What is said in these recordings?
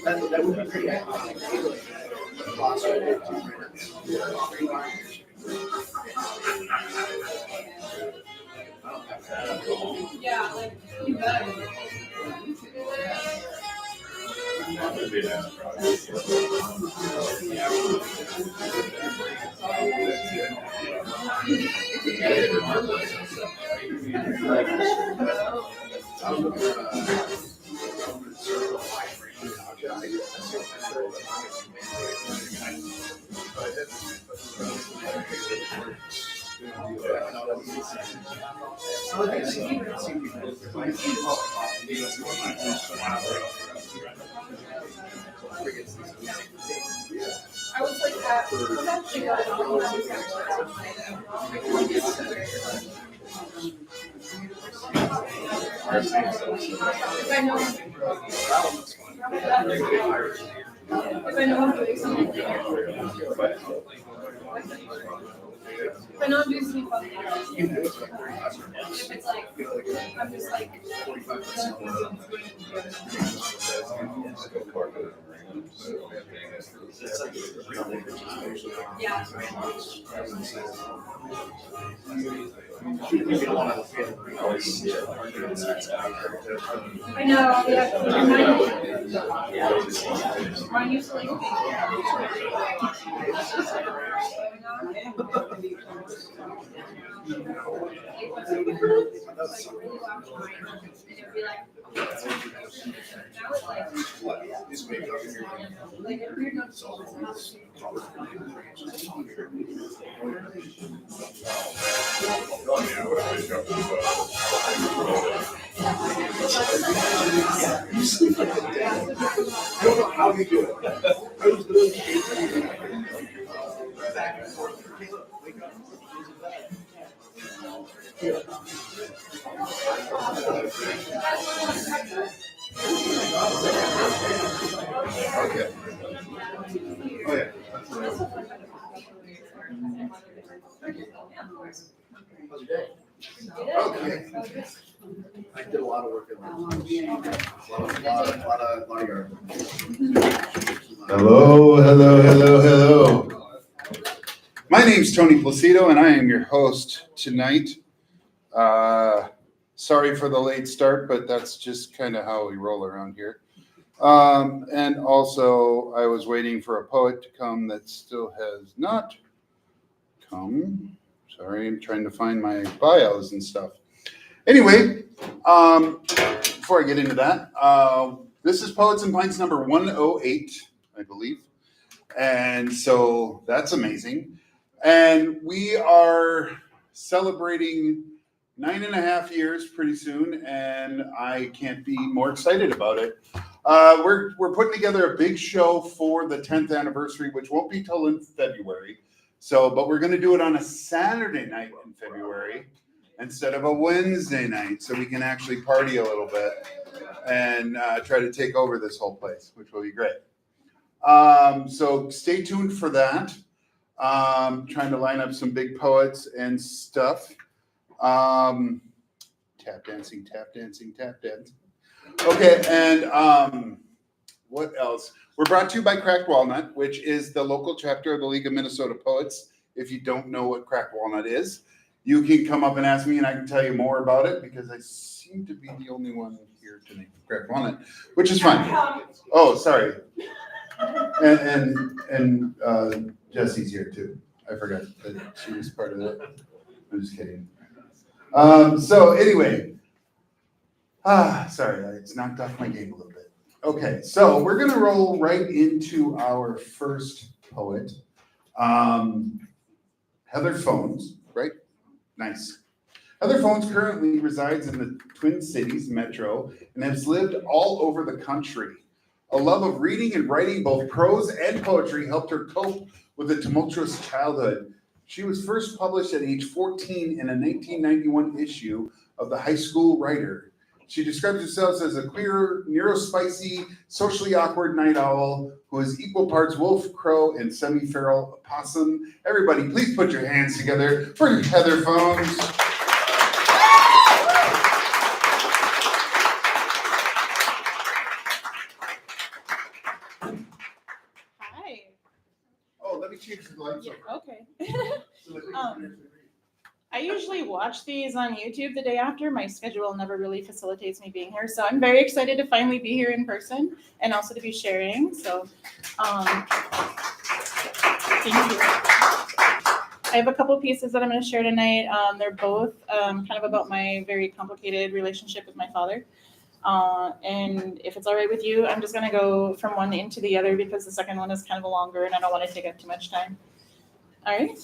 That would be pretty yeah, like you better. I was like that. If I know I'm doing something, if I know I'm doing something fun, if it's like, I'm just like, yeah. I know, yeah. Mine used to like I don't know how you do it. I was literally back and forth. Wake up. Okay. Oh yeah. How's your day? Okay. I did a lot of work in a lot of yard. Hello. My name's Tony Plocido, and I am your host tonight. Sorry for the late start, but that's just kind of how we roll around here. And also, I was waiting for a poet to come that still has not come. Sorry, I'm trying to find my bios and stuff. Anyway, before I get into that, this is Poets and Pints number 108, I believe. And so that's amazing. And we are celebrating 9.5 years pretty soon, and I can't be more excited about it. We're putting together a big show for the 10th anniversary, which won't be till in February. But we're going to do it on a Saturday night in February. instead of a Wednesday night, so we can actually party a little bit and try to take over this whole place, which will be great. So stay tuned for that. Trying to line up some big poets and stuff. Tap dancing, tap dancing, tap dancing. Okay, and what else? We're brought to you by Cracked Walnut, which is the local chapter of the League of Minnesota Poets. If you don't know what Cracked Walnut is, you can come up and ask me, and I can tell you more about it, because I seem to be the only one here to name Cracked Walnut, which is fine. Oh, sorry. And Jesse's here too. I forgot that she was part of that. I'm just kidding. So anyway, sorry, it's knocked off my game a little bit. Okay, so we're gonna roll right into our first poet, Heather Fones, right? Nice. Heather Fones currently resides in the Twin Cities metro and has lived all over the country. A love of reading and writing both prose and poetry helped her cope with a tumultuous childhood. She was first published at age 14 in a 1991 issue of the High School Writer. She describes herself as a queer, neurospicy, socially awkward night owl who is equal parts wolf, crow, and semi-feral opossum. Everybody, please put your hands together for Heather Fones. Hi. Oh, let me change the lights. Okay. I usually watch these on YouTube the day after. My schedule never really facilitates me being here, so I'm very excited to finally be here in person and also to be sharing. So, thank you. I have a couple pieces that I'm going to share tonight. They're both kind of about my very complicated relationship with my father. And if it's all right with you, I'm just going to go from one into the other because the second one is kind of longer and I don't want to take up too much time. All right.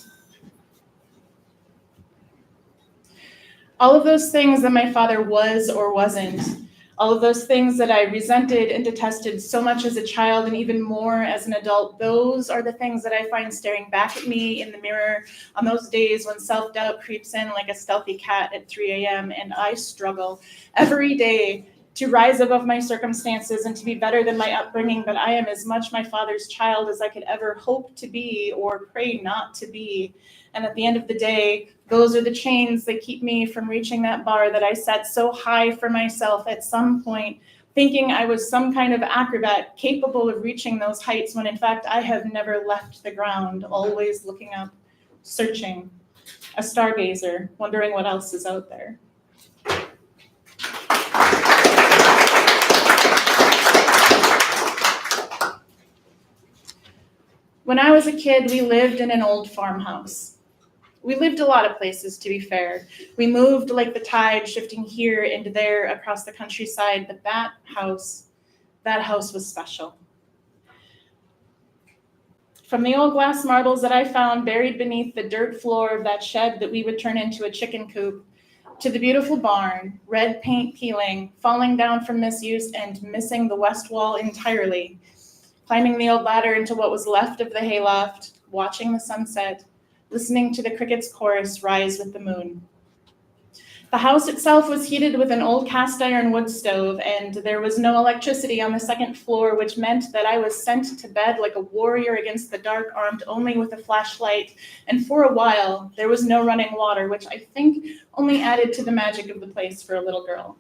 All of those things that my father was or wasn't, all of those things that I resented and detested so much as a child and even more as an adult, those are the things that I find staring back at me in the mirror on those days when self-doubt creeps in like a stealthy cat at 3 a.m. and I struggle every day to rise above my circumstances and to be better than my upbringing, but I am as much my father's child as I could ever hope to be or pray not to be. And at the end of the day, those are the chains that keep me from reaching that bar that I set so high for myself at some point, thinking I was some kind of acrobat capable of reaching those heights when in fact I have never left the ground, always looking up, searching, a stargazer, wondering what else is out there. When I was a kid, we lived in an old farmhouse. We lived a lot of places, to be fair. We moved like the tide, shifting here and there across the countryside, but that house was special. From the old glass marbles that I found buried beneath the dirt floor of that shed that we would turn into a chicken coop, to the beautiful barn, red paint peeling, falling down from misuse and missing the west wall entirely, climbing the old ladder into what was left of the hayloft, watching the sunset, listening to the crickets' chorus rise with the moon. The house itself was heated with an old cast iron wood stove, and there was no electricity on the second floor, which meant that I was sent to bed like a warrior against the dark, armed only with a flashlight. And for a while, there was no running water, which I think only added to the magic of the place for a little girl.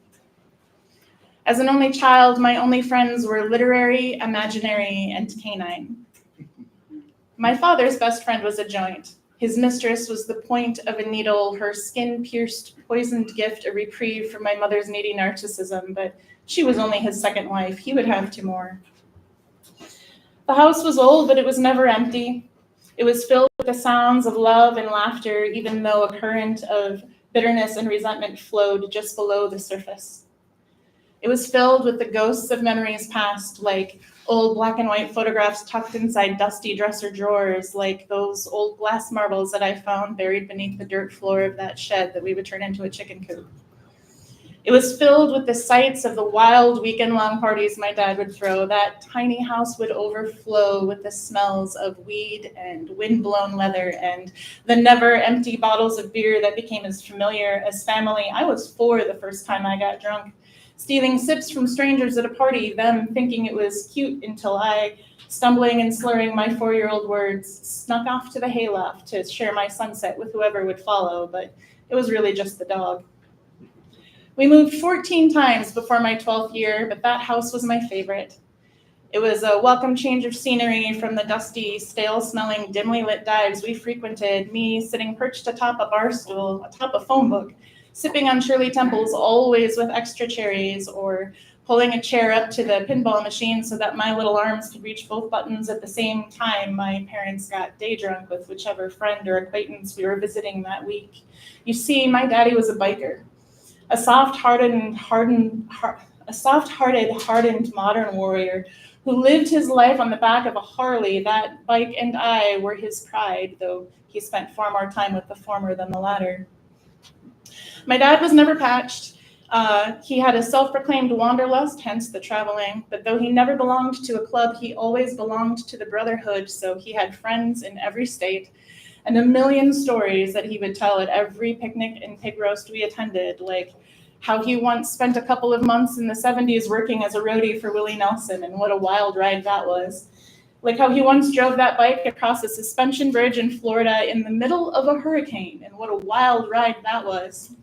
As an only child, my only friends were literary, imaginary, and canine. My father's best friend was a joint. His mistress was the point of a needle, her skin-pierced, poisoned gift a reprieve from my mother's needy narcissism, but she was only his second wife. He would have two more. The house was old, but it was never empty. It was filled with the sounds of love and laughter, even though a current of bitterness and resentment flowed just below the surface. It was filled with the ghosts of memories past, like old black and white photographs tucked inside dusty dresser drawers, like those old glass marbles that I found buried beneath the dirt floor of that shed that we would turn into a chicken coop. It was filled with the sights of the wild weekend-long parties my dad would throw. That tiny house would overflow with the smells of weed and wind-blown leather and the never-empty bottles of beer that became as familiar as family. I was 4 the first time I got drunk, stealing sips from strangers at a party, them thinking it was cute until I, stumbling and slurring my 4-year-old words, snuck off to the hayloft to share my sunset with whoever would follow, but it was really just the dog. We moved 14 times before my 12th year, but that house was my favorite. It was a welcome change of scenery from the dusty, stale-smelling, dimly lit dives we frequented, me sitting perched atop a bar stool, atop a phone book, sipping on Shirley Temples, always with extra cherries, or pulling a chair up to the pinball machine so that my little arms could reach both buttons at the same time my parents got day drunk with whichever friend or acquaintance we were visiting that week. You see, my daddy was a biker. A soft-hearted, hardened modern warrior who lived his life on the back of a Harley. That bike and I were his pride, though he spent far more time with the former than the latter. My dad was never patched. He had a self-proclaimed wanderlust, hence the traveling, but though he never belonged to a club, he always belonged to the brotherhood, so he had friends in every state, and a million stories that he would tell at every picnic and pig roast we attended, like how he once spent a couple of months in the 70s working as a roadie for Willie Nelson, and what a wild ride that was. Like how he once drove that bike across a suspension bridge in Florida in the middle of a hurricane, and what a wild ride that was.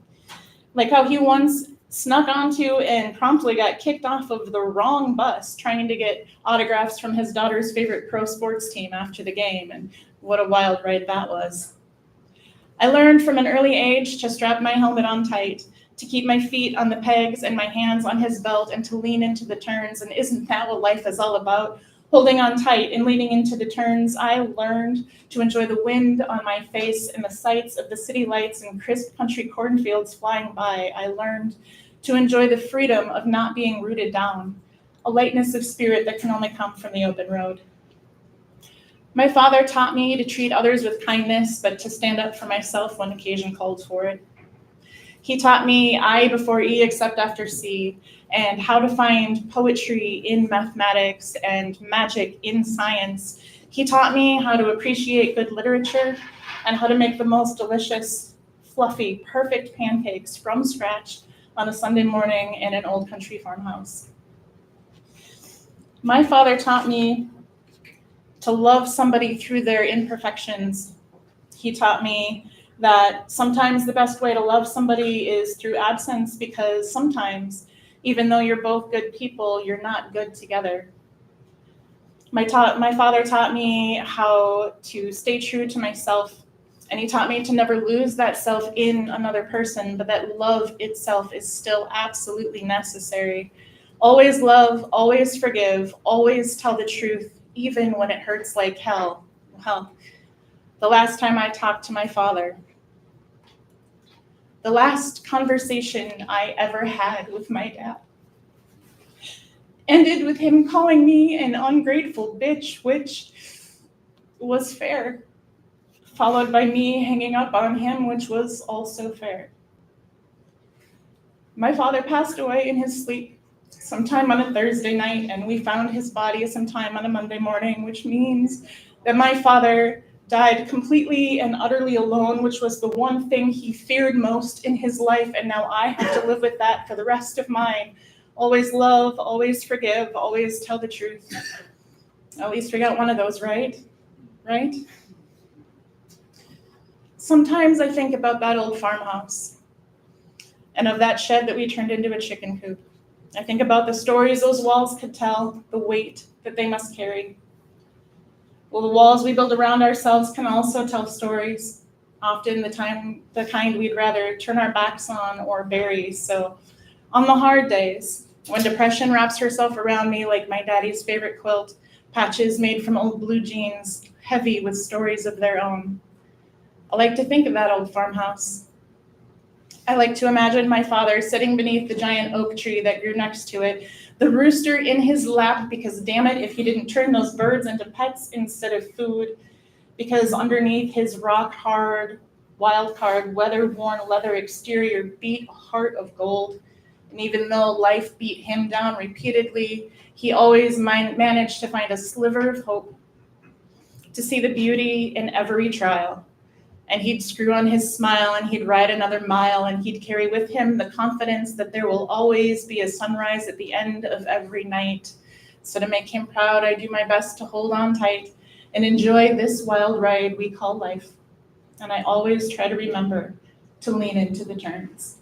Like how he once snuck onto and promptly got kicked off of the wrong bus trying to get autographs from his daughter's favorite pro sports team after the game, and what a wild ride that was. I learned from an early age to strap my helmet on tight, to keep my feet on the pegs and my hands on his belt, and to lean into the turns, and isn't that what life is all about? Holding on tight and leaning into the turns. I learned to enjoy the wind on my face and the sights of the city lights and crisp country cornfields flying by. I learned to enjoy the freedom of not being rooted down, a lightness of spirit that can only come from the open road. My father taught me to treat others with kindness, but to stand up for myself when occasion called for it. He taught me I before E except after C, and how to find poetry in mathematics and magic in science. He taught me how to appreciate good literature and how to make the most delicious, fluffy, perfect pancakes from scratch on a Sunday morning in an old country farmhouse. My father taught me to love somebody through their imperfections. He taught me that sometimes the best way to love somebody is through absence, because sometimes, even though you're both good people, you're not good together. My father taught me how to stay true to myself, and he taught me to never lose that self in another person, but that love itself is still absolutely necessary. Always love, always forgive, always tell the truth, even when it hurts like hell. Well, the last time I talked to my father, the last conversation I ever had with my dad, ended with him calling me an ungrateful bitch, which was fair, followed by me hanging up on him, which was also fair. My father passed away in his sleep sometime on a Thursday night, and we found his body sometime on a Monday morning, which means that my father died completely and utterly alone, which was the one thing he feared most in his life, and now I have to live with that for the rest of mine. Always love, always forgive, always tell the truth. At least we got one of those, right? Right? Sometimes I think about that old farmhouse and of that shed that we turned into a chicken coop. I think about the stories those walls could tell, the weight that they must carry. Well, the walls we build around ourselves can also tell stories, often the kind we'd rather turn our backs on or bury. So on the hard days, when depression wraps herself around me like my daddy's favorite quilt, patches made from old blue jeans, heavy with stories of their own, I like to think of that old farmhouse. I like to imagine my father sitting beneath the giant oak tree that grew next to it, the rooster in his lap, because damn it, if he didn't turn those birds into pets instead of food, because underneath his rock-hard, wild-card, weather-worn leather exterior beat a heart of gold. And even though life beat him down repeatedly, he always managed to find a sliver of hope, to see the beauty in every trial. And he'd screw on his smile and he'd ride another mile and he'd carry with him the confidence that there will always be a sunrise at the end of every night. So to make him proud, I do my best to hold on tight and enjoy this wild ride we call life. And I always try to remember to lean into the turns.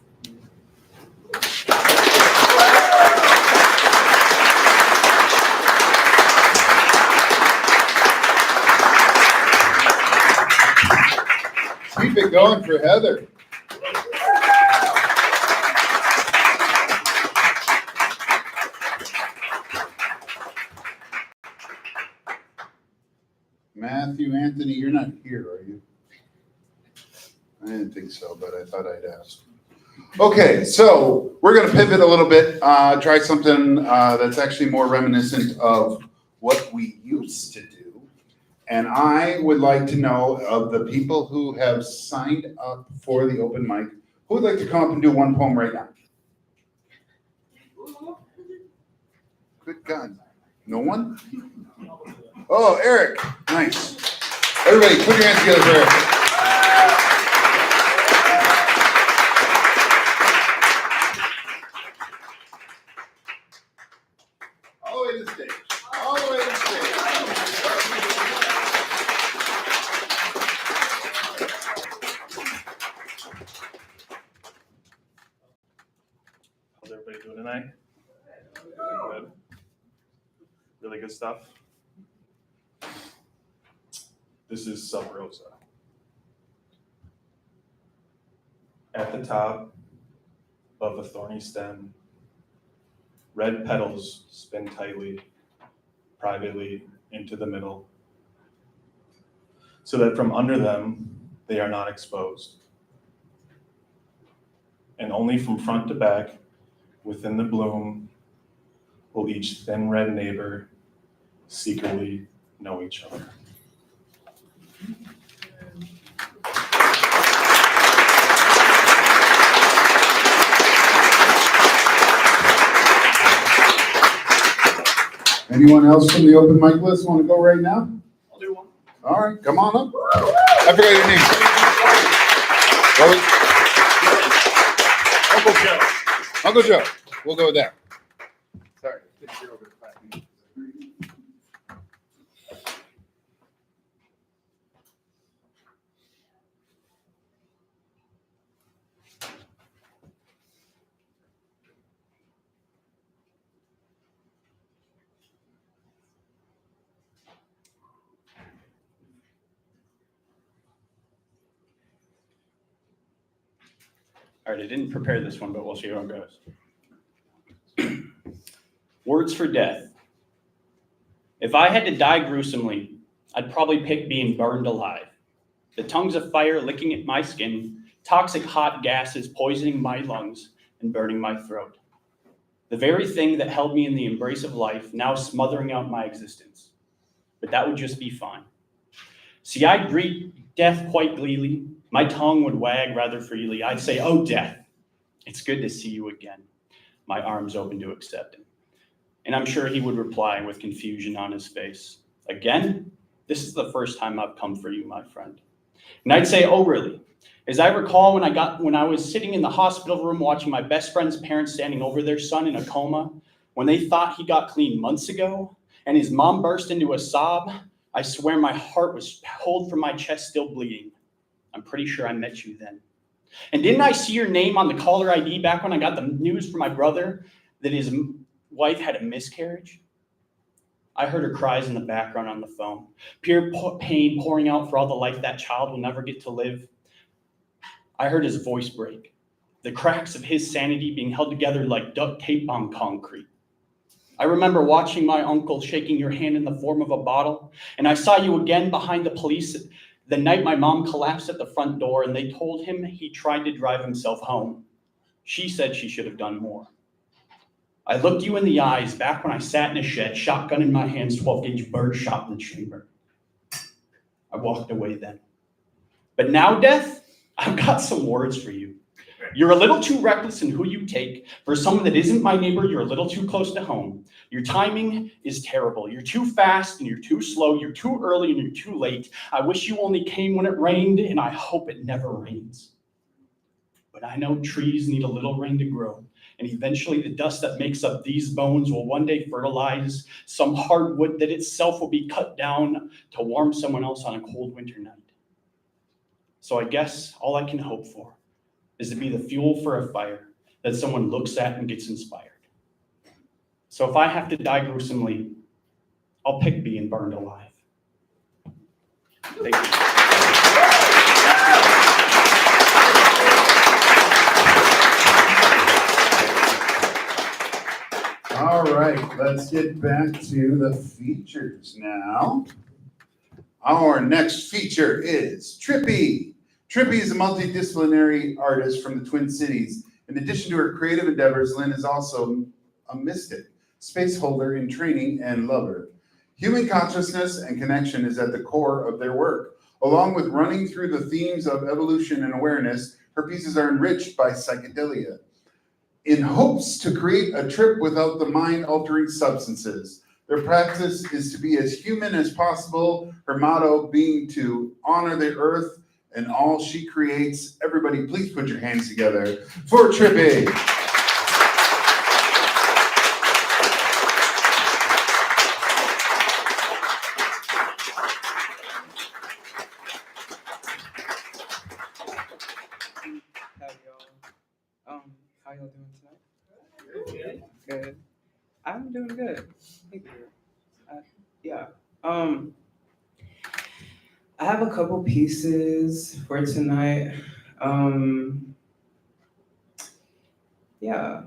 Keep it going for Heather. Matthew, Anthony, you're not here, are you? I didn't think so, but I thought I'd ask. Okay, so we're going to pivot a little bit, try something that's actually more reminiscent of what we used to do. And I would like to know of the people who have signed up for the open mic, who would like to come up and do one poem right now? Good God. No one? Oh, Eric. Nice. Everybody, put your hands together for Eric. All the way to the stage. All the way to the stage. How's everybody doing tonight? Good. Really good stuff. This is Sub Rosa. At the top of a thorny stem, red petals spin tightly, privately into the middle, so that from under them they are not exposed. And only from front to back, within the bloom, will each thin red neighbor secretly know each other. Anyone else from the open mic list want to go right now? I'll do one. All right, come on up. I forgot your name. Uncle Joe. Uncle Joe. We'll go with that. Sorry. All right, I didn't prepare this one, but we'll see how it goes. Words for death. If I had to die gruesomely, I'd probably pick being burned alive. The tongues of fire licking at my skin, toxic hot gases poisoning my lungs and burning my throat. The very thing that held me in the embrace of life now smothering out my existence. But that would just be fine. See, I'd greet death quite gleefully. My tongue would wag rather freely. I'd say, "Oh, death, it's good to see you again." My arms open to accept him. And I'm sure he would reply with confusion on his face. "Again? This is the first time I've come for you, my friend." And I'd say, "Oh, really?" As I recall when I was sitting in the hospital room watching my best friend's parents standing over their son in a coma, when they thought he got clean months ago, and his mom burst into a sob, I swear my heart was pulled from my chest still bleeding. I'm pretty sure I met you then. And didn't I see your name on the caller ID back when I got the news from my brother that his wife had a miscarriage? I heard her cries in the background on the phone, pure pain pouring out for all the life that child will never get to live. I heard his voice break, the cracks of his sanity being held together like duct tape on concrete. I remember watching my uncle shaking your hand in the form of a bottle, and I saw you again behind the police the night my mom collapsed at the front door and they told him he tried to drive himself home. She said she should have done more. I looked you in the eyes back when I sat in a shed, shotgun in my hands, 12-gauge bird shot in the chamber. I walked away then. But now, death, I've got some words for you. You're a little too reckless in who you take. For someone that isn't my neighbor, you're a little too close to home. Your timing is terrible. You're too fast and you're too slow. You're too early and you're too late. I wish you only came when it rained, and I hope it never rains. But I know trees need a little rain to grow, and eventually the dust that makes up these bones will one day fertilize some hardwood that itself will be cut down to warm someone else on a cold winter night. So I guess all I can hope for is to be the fuel for a fire that someone looks at and gets inspired. So if I have to die gruesomely, I'll pick being burned alive. Thank you. All right, let's get back to the features now. Our next feature is Trippie. Trippie is a multidisciplinary artist from the Twin Cities. In addition to her creative endeavors, Lynn is also a mystic, space holder in training, and lover. Human consciousness and connection is at the core of their work. Along with running through the themes of evolution and awareness, her pieces are enriched by psychedelia, in hopes to create a trip without the mind-altering substances. Their practice is to be as human as possible, her motto being to honor the earth and all she creates. Everybody, please put your hands together for Trippie. How y'all doing tonight? Good. I'm doing good. Thank you. Yeah. I have a couple pieces for tonight. Yeah.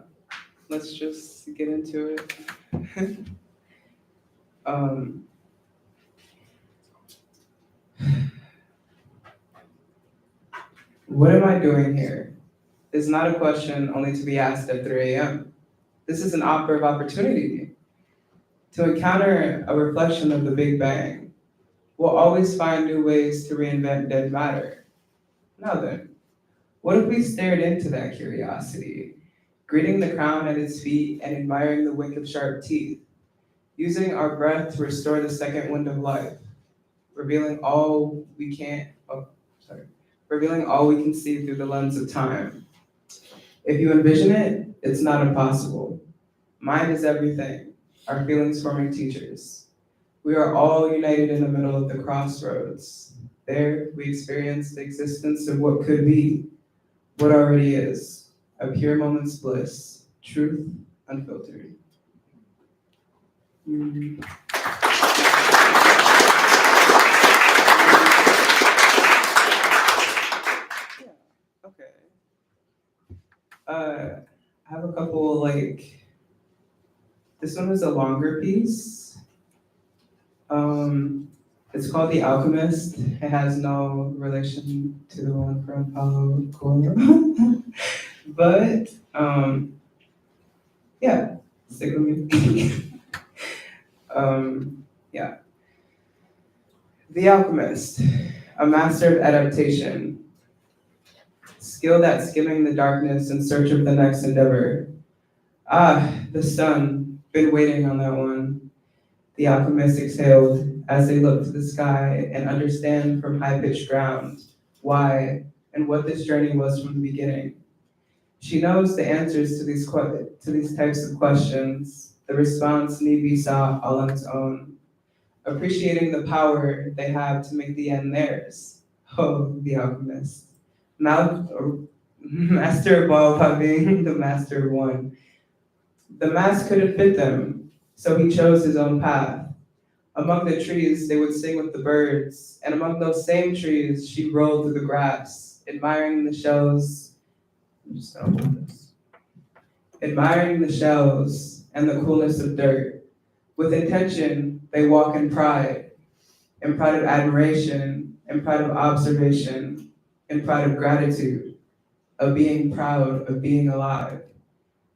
Let's just get into it. What am I doing here? Is not a question only to be asked at 3 a.m. This is an offer of opportunity to encounter a reflection of the Big Bang. We'll always find new ways to reinvent dead matter. Now then, what if we stared into that curiosity, greeting the crown at its feet and admiring the wink of sharp teeth, using our breath to restore the second wind of life, revealing all we can see through the lens of time. If you envision it, it's not impossible. Mind is everything, our feelings forming teachers. We are all united in the middle of the crossroads. There, we experience the existence of what could be, what already is, a pure moment's bliss, truth unfiltered. Okay. I have a couple, this one is a longer piece. It's called The Alchemist. It has no relation to the one from Paulo Coelho. But, yeah, stick with me. Yeah. The Alchemist, a master of adaptation, skilled at skimming the darkness in search of the next endeavor. Ah, the sun, been waiting on that one. The alchemist exhaled as they looked to the sky and understand from high-pitched ground why and what this journey was from the beginning. She knows the answers to these types of questions. The response need be sought all on its own, appreciating the power they have to make the end theirs. Oh, the alchemist. Master of all by being the master of one. The mask couldn't fit them, so he chose his own path. Among the trees, they would sing with the birds, and among those same trees, she'd roll through the grass, admiring the shells. I'm just gonna hold this. Admiring the shells and the coolness of dirt. With intention, they walk in pride of admiration, in pride of observation, in pride of gratitude, of being proud of being alive.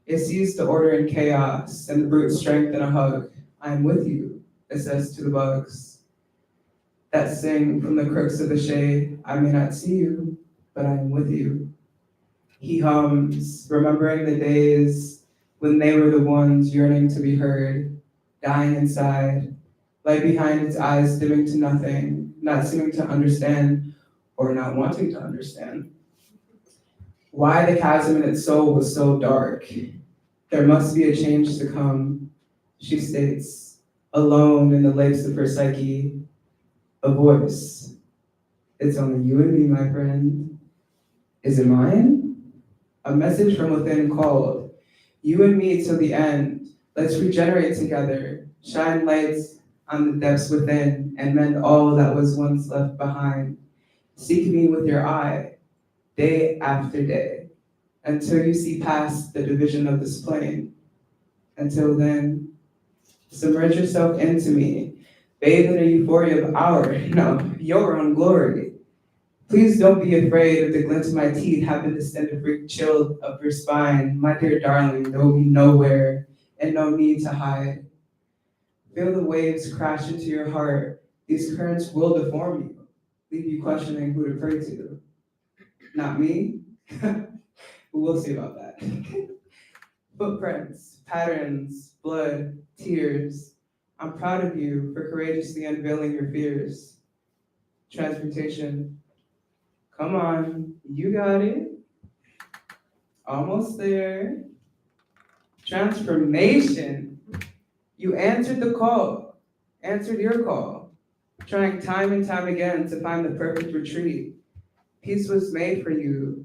It sees the order in chaos and the brute strength in a hug. I am with you, it says to the bugs that sing from the crooks of the shade. I may not see you, but I am with you. He hums, remembering the days when they were the ones yearning to be heard, dying inside, light behind its eyes dimming to nothing, not seeming to understand or not wanting to understand. Why the chasm in its soul was so dark. There must be a change to come, she states, alone in the lakes of her psyche. A voice. It's only you and me, my friend. Is it mine? A message from within called. You and me till the end. Let's regenerate together. Shine lights on the depths within and mend all that was once left behind. Seek me with your eye, day after day, until you see past the division of this plane. Until then, submerge yourself into me, bathe in a euphoria of your own glory. Please don't be afraid of the glint of my teeth having to send a freak chill up your spine. My dear darling, there will be nowhere and no need to hide. Feel the waves crash into your heart. These currents will deform you, leave you questioning who to pray to. Not me? We'll see about that. Footprints, patterns, blood, tears. I'm proud of you for courageously unveiling your fears. Transportation. Come on, you got it. Almost there. Transformation. You answered the call, answered your call, trying time and time again to find the perfect retreat. Peace was made for you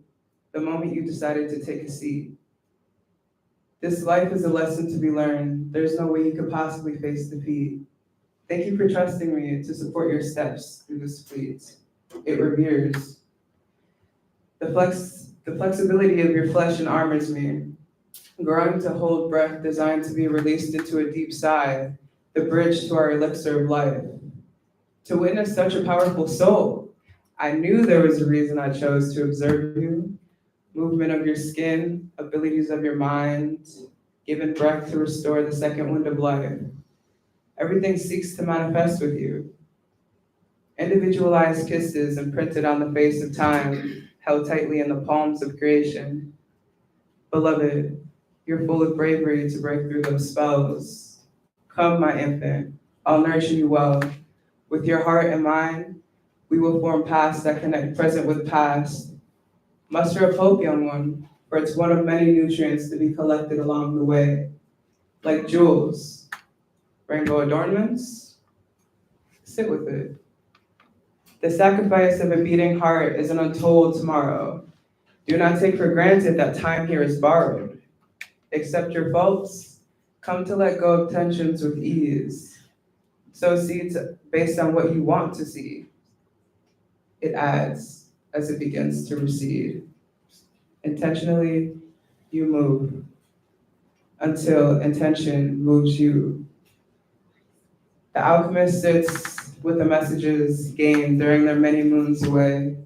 the moment you decided to take a seat. This life is a lesson to be learned. There's no way you could possibly face defeat. Thank you for trusting me to support your steps through this fleet. It reveres. The flexibility of your flesh and armors me, growing to hold breath designed to be released into a deep sigh, the bridge to our elixir of life. To witness such a powerful soul, I knew there was a reason I chose to observe you. Movement of your skin, abilities of your mind, given breath to restore the second wind of life. Everything seeks to manifest with you. Individualized kisses imprinted on the face of time, held tightly in the palms of creation. Beloved, you're full of bravery to break through those spells. Come, my infant, I'll nurture you well. With your heart and mind, we will form paths that connect present with past. Muster up hope, young one, for it's one of many nutrients to be collected along the way. Like jewels, rainbow adornments, sit with it. The sacrifice of a beating heart is an untold tomorrow. Do not take for granted that time here is borrowed. Accept your faults, come to let go of tensions with ease. Sow seeds based on what you want to see. It adds as it begins to recede. Intentionally, you move until intention moves you. The alchemist sits with the messages gained during their many moons away.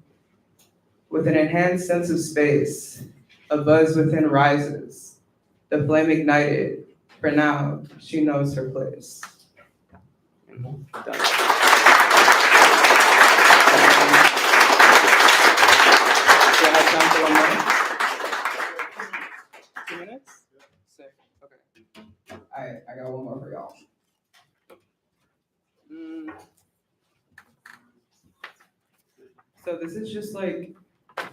With an enhanced sense of space, a buzz within rises. The flame ignited. For now, she knows her place. Done. Do I have time for one more? 2 minutes? Sick. Okay. I got one more for y'all. So this is just like a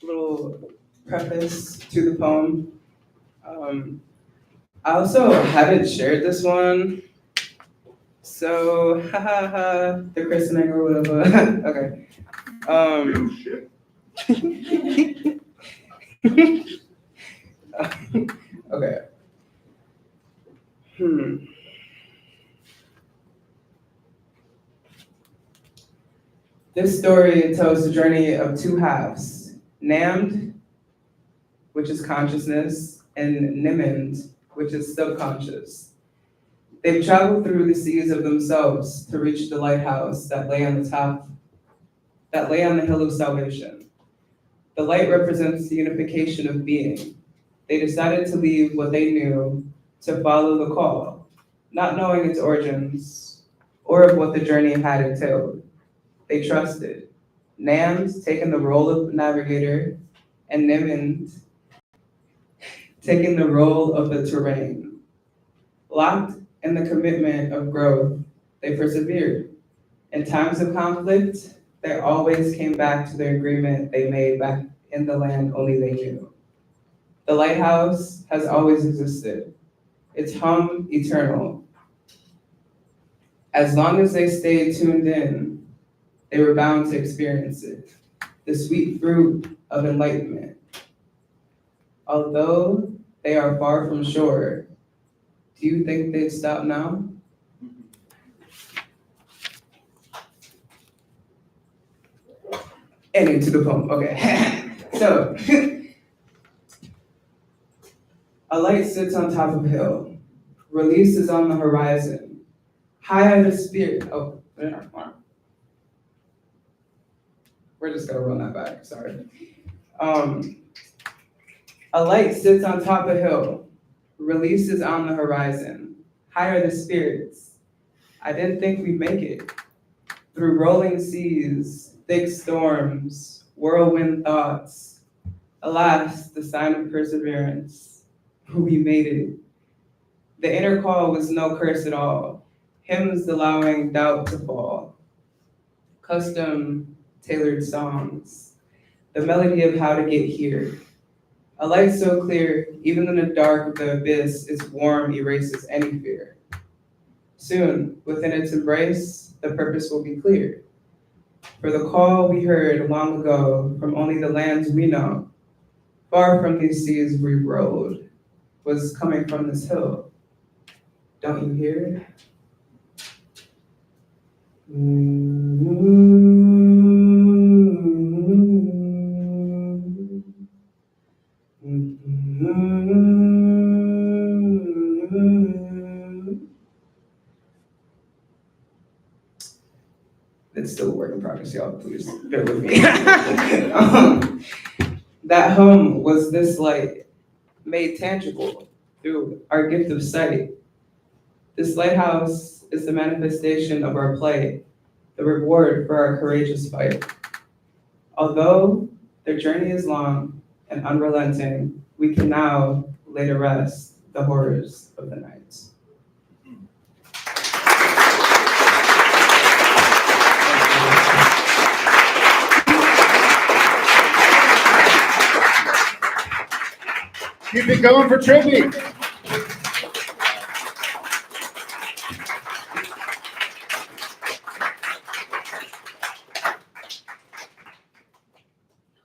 little preface to the poem. I also haven't shared this one. So, the christening or whatever. Okay. Okay. This story tells the journey of two halves, Namd, which is consciousness, and Nimand, which is subconscious. They've traveled through the seas of themselves to reach the lighthouse that lay on the hill of salvation. The light represents the unification of being. They decided to leave what they knew to follow the call, not knowing its origins or of what the journey had entailed. They trusted. Nam's taken the role of navigator, and Nimmond, taking the role of the terrain. Locked in the commitment of growth, they persevered. In times of conflict, they always came back to the agreement they made back in the land only they knew. The lighthouse has always existed, its hum eternal. As long as they stayed tuned in, they were bound to experience it, the sweet fruit of enlightenment. Although they are far from shore, do you think they'd stop now? And into the poem, okay. So, a light sits on top of a hill. Release is on the horizon. High are the spirit, we're just gonna run that back, sorry. A light sits on top of a hill. Release is on the horizon. High are the spirits. I didn't think we'd make it. Through rolling seas, thick storms, whirlwind thoughts. Alas, the sign of perseverance. We made it. The inner call was no curse at all. Hymns allowing doubt to fall. Custom tailored songs. The melody of how to get here. A light so clear, even in the dark of the abyss, its warm erases any fear. Soon, within its embrace, the purpose will be clear. For the call we heard long ago from only the lands we know, far from these seas we rode, was coming from this hill. Don't you hear? It's still a work in progress, y'all. Please bear with me. That hum was this light made tangible through our gift of sight. This lighthouse is the manifestation of our plight, the reward for our courageous fight. Although their journey is long and unrelenting, we can now lay to rest the horrors of the night. Keep it going for Trippie.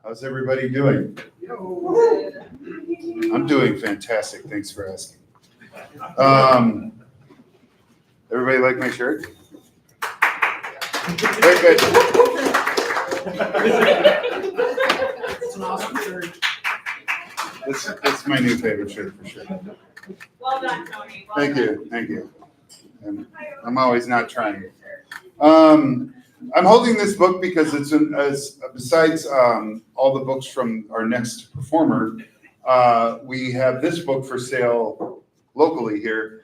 How's everybody doing? I'm doing fantastic. Thanks for asking. Everybody like my shirt? Very good. It's an awesome shirt. It's my new favorite shirt for sure. Well done, Tony. Well Thank done. you, thank you. And I'm always not trying. I'm holding this book because it's besides all the books from our next performer, we have this book for sale locally here.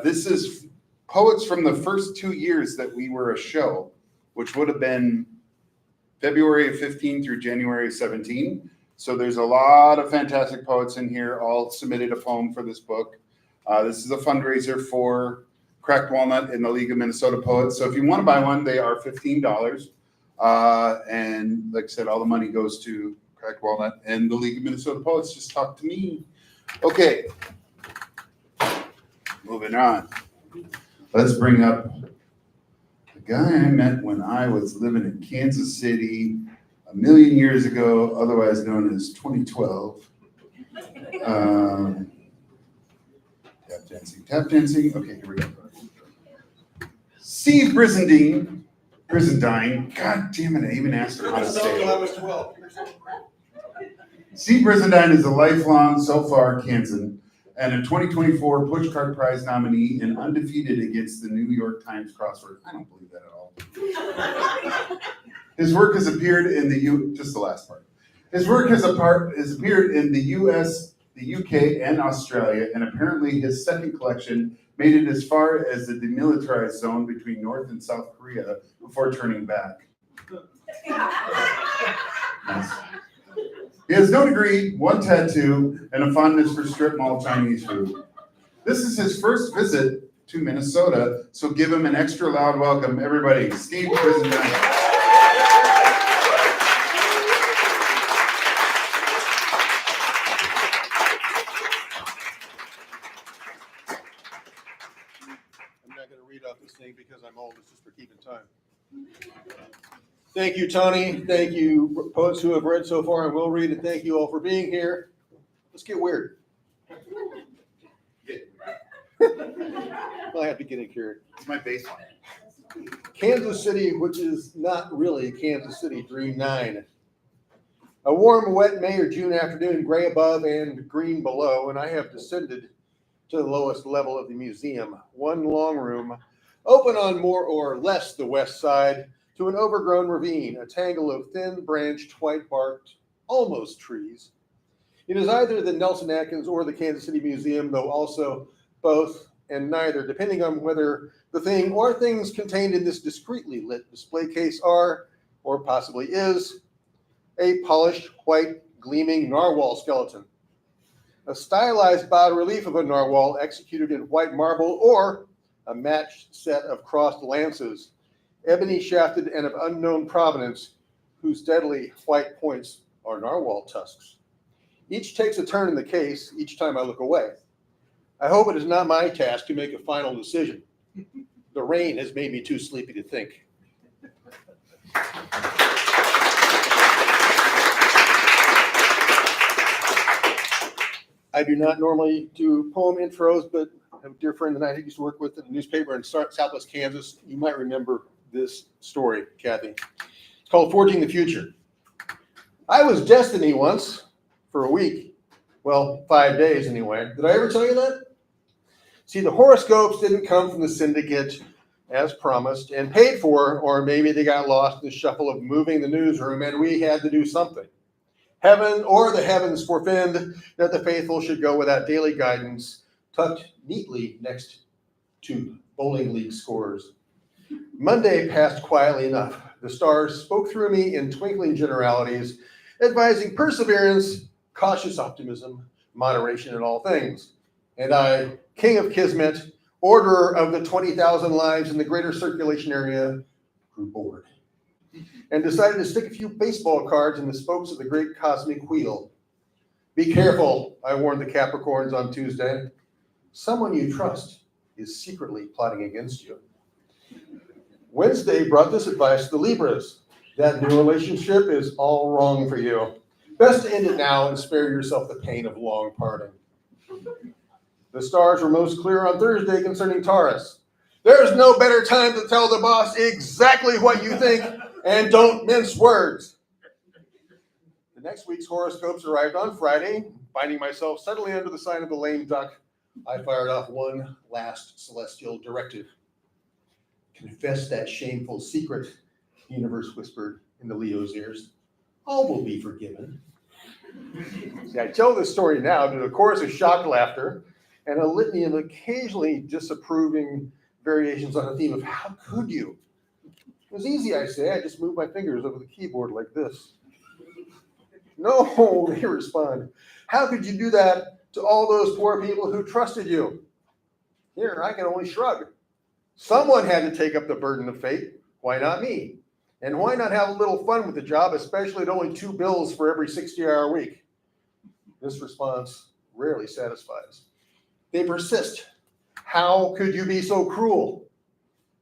This is poets from the first 2 years that we were a show, which would have been February of 15 through January of 17. So there's a lot of fantastic poets in here, all submitted a poem for this book. This is a fundraiser for Cracked Walnut in the League of Minnesota Poets. So if you want to buy one, they are $15. And like I said, all the money goes to Cracked Walnut and the League of Minnesota Poets. Just talk to me. Okay. Moving on. Let's bring up the guy I met when I was living in Kansas City 1,000,000 years ago, otherwise known as 2012. Tap dancing. Okay, here we go. See Brisendine. God damn it, I even asked her how to say it. See Brisendine is a lifelong, so far, Kansan, and a 2024 Pushcart Prize nominee and undefeated against the New York Times crossword. I don't believe that at all. His work has appeared in just the last part. His work has appeared in the US, the UK, and Australia, and apparently his second collection made it as far as the demilitarized zone between North and South Korea before turning back. Nice. He has no degree, one tattoo, and a fondness for strip mall Chinese food. This is his first visit to Minnesota, so give him an extra loud welcome, everybody. Steve Brisendine. I'm not going to read off this thing because I'm old. It's just for keeping time. Thank you, Tony. Thank you, poets who have read so far and will read, and thank you all for being here. Let's get weird. I have to get in here. It's my baseline. Kansas City, which is not really Kansas City, Dream 9. A warm, wet May or June afternoon, gray above and green below, and I have descended to the lowest level of the museum. One long room, open on more or less the west side to an overgrown ravine, a tangle of thin branched, white-barked, almost trees. It is either the Nelson Atkins or the Kansas City Museum, though also both and neither, depending on whether the thing or things contained in this discreetly lit display case are, or possibly is, a polished, white, gleaming narwhal skeleton, a stylized bas-relief of a narwhal executed in white marble, or a matched set of crossed lances, ebony shafted and of unknown provenance, whose deadly white points are narwhal tusks. Each takes a turn in the case each time I look away. I hope it is not my task to make a final decision. The rain has made me too sleepy to think. I do not normally do poem intros, but I have a dear friend that I used to work with in the newspaper in Southwest Kansas. You might remember this story, Kathy. It's called Forging the Future. I was Destiny once for a week. Well, 5 days anyway. Did I ever tell you that? See, the horoscopes didn't come from the syndicate as promised and paid for, or maybe they got lost in the shuffle of moving the newsroom and we had to do something. Heaven or the heavens forfend that the faithful should go without daily guidance, tucked neatly next to bowling league scores. Monday passed quietly enough. The stars spoke through me in twinkling generalities, advising perseverance, cautious optimism, moderation in all things. And I, king of Kismet, orderer of the 20,000 lives in the greater circulation area, grew bored and decided to stick a few baseball cards in the spokes of the great cosmic wheel. Be careful, I warned the Capricorns on Tuesday. Someone you trust is secretly plotting against you. Wednesday brought this advice to the Libras. That new relationship is all wrong for you. Best to end it now and spare yourself the pain of long parting. The stars were most clear on Thursday concerning Taurus. There's no better time to tell the boss exactly what you think and don't mince words. The next week's horoscopes arrived on Friday. Finding myself suddenly under the sign of the lame duck, I fired off one last celestial directive. Confess that shameful secret, the universe whispered in the Leo's ears. All will be forgiven. See, I tell this story now to a chorus of shocked laughter and a litany of occasionally disapproving variations on the theme of how could you? It was easy, I say. I just moved my fingers over the keyboard like this. No, they respond. How could you do that to all those poor people who trusted you? Here, I can only shrug. Someone had to take up the burden of fate. Why not me? And why not have a little fun with the job, especially at only 2 bills for every 60-hour week? This response rarely satisfies. They persist. How could you be so cruel?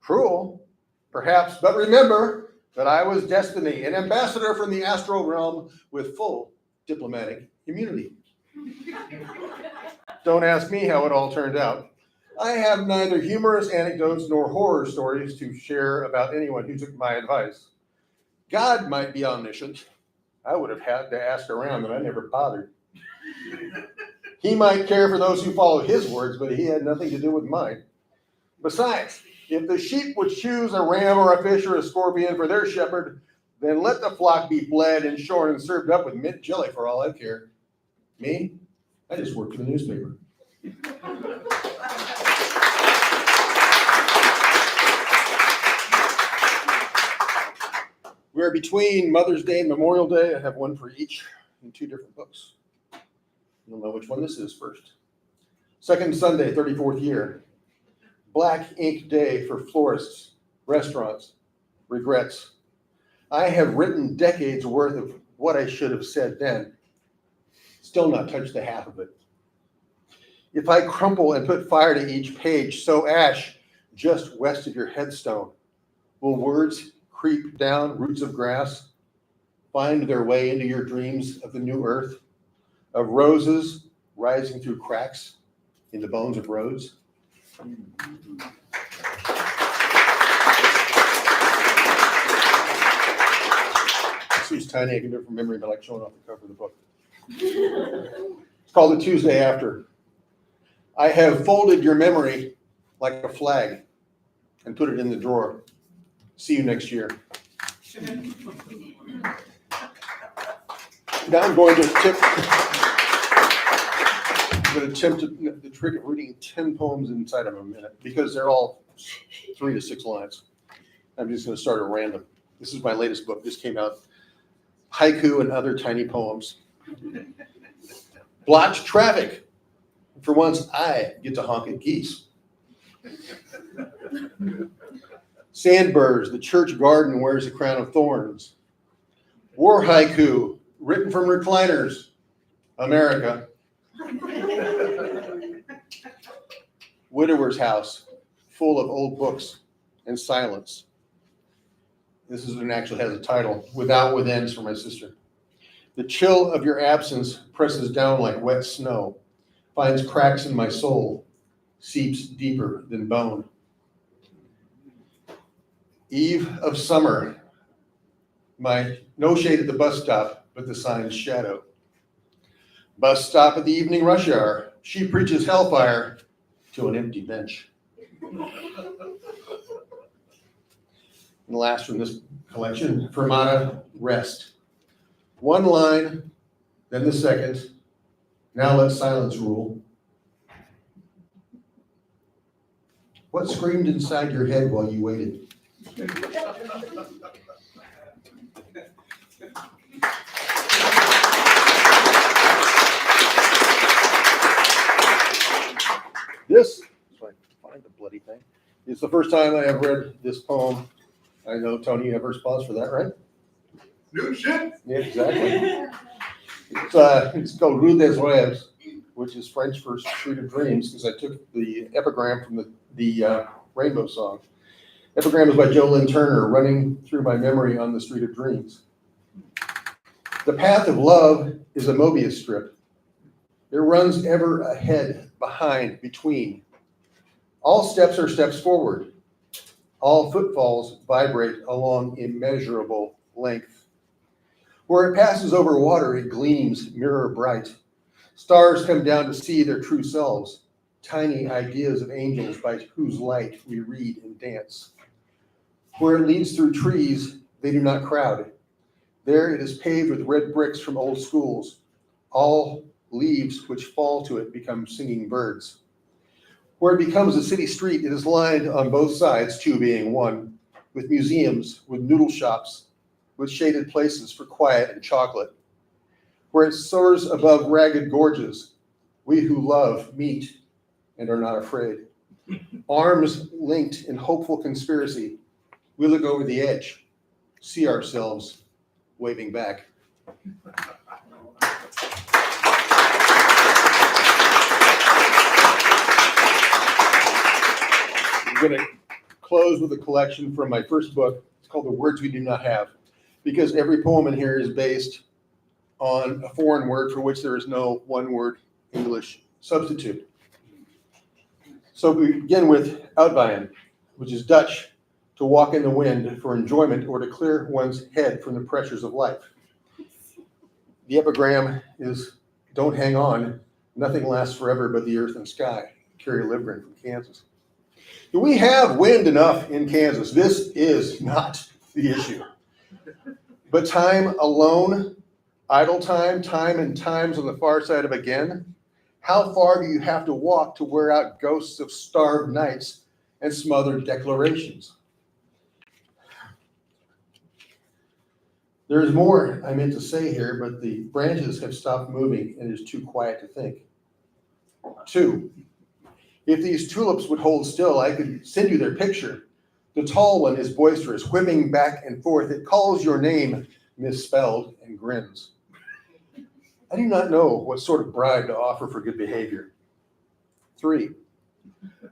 Cruel? Perhaps, but remember that I was Destiny, an ambassador from the astral realm with full diplomatic immunity. Don't ask me how it all turned out. I have neither humorous anecdotes nor horror stories to share about anyone who took my advice. God might be omniscient. I would have had to ask around, but I never bothered. He might care for those who follow his words, but he had nothing to do with mine. Besides, if the sheep would choose a ram or a fish or a scorpion for their shepherd, then let the flock be bled and shorn and served up with mint jelly for all I care. Me? I just work for the newspaper. We are between Mother's Day and Memorial Day. I have one for each. in two different books. You'll know which one this is first. Second Sunday, 34th year. Black ink day for florists, restaurants, regrets. I have written decades worth of what I should have said then. Still not touched the half of it. If I crumple and put fire to each page, so ash just west of your headstone, will words creep down roots of grass, find their way into your dreams of the new earth, of roses rising through cracks in the bones of roads? This was tiny, I can do it from memory, but I like showing off the cover of the book. It's called The Tuesday After. I have folded your memory like a flag and put it in the drawer. See you next year. Now I'm going to attempt the trick of reading 10 poems inside of a minute because they're all 3 to 6 lines. I'm just going to start at random. This is my latest book. This came out. Haiku and other tiny poems. Blotched traffic. For once, I get to honk at geese. Sandburrs, the church garden wears a crown of thorns. War haiku, written from recliners, America. Widower's house, full of old books and silence. This is one actually has a title, Without With Ends, for my sister. The chill of your absence presses down like wet snow, finds cracks in my soul, seeps deeper than bone. Eve of summer, no shade at the bus stop, but the sign's shadow. Bus stop at the evening rush hour, she preaches hellfire to an empty bench. And the last from this collection, Fermata, Rest. One line, then the second. Now let silence rule. What screamed inside your head while you waited? This, so I find the bloody thing. It's the first time I have read this poem. I know, Tony, you have a response for that, right? New shit. Yeah, exactly. It's called Rue des Rêves, which is French for Street of Dreams, because I took the epigram from the Rainbow Song. Epigram is by Jolyn Turner, running through my memory on the Street of Dreams. The path of love is a Mobius strip. It runs ever ahead, behind, between. All steps are steps forward. All footfalls vibrate along immeasurable length. Where it passes over water, it gleams mirror bright. Stars come down to see their true selves, tiny ideas of angels by whose light we read and dance. Where it leads through trees, they do not crowd. There it is paved with red bricks from old schools. All leaves which fall to it become singing birds. Where it becomes a city street, it is lined on both sides, two being one, with museums, with noodle shops, with shaded places for quiet and chocolate. Where it soars above ragged gorges, we who love meet and are not afraid. Arms linked in hopeful conspiracy, we look over the edge, see ourselves waving back. I'm going to close with a collection from my first book. It's called The Words We Do Not Have, because every poem in here is based on a foreign word for which there is no one-word English substitute. So we begin with uitwaaien, which is Dutch, to walk in the wind for enjoyment or to clear one's head from the pressures of life. The epigram is, don't hang on, nothing lasts forever but the earth and sky. Carrie Livgren from Kansas. Do we have wind enough in Kansas? This is not the issue. But time alone, idle time, time and times on the far side of again. How far do you have to walk to wear out ghosts of starved nights and smothered declarations? There's more I meant to say here, but the branches have stopped moving and it is too quiet to think. 2, if these tulips would hold still, I could send you their picture. The tall one is boisterous, whipping back and forth. It calls your name misspelled and grins. I do not know what sort of bribe to offer for good behavior. 3,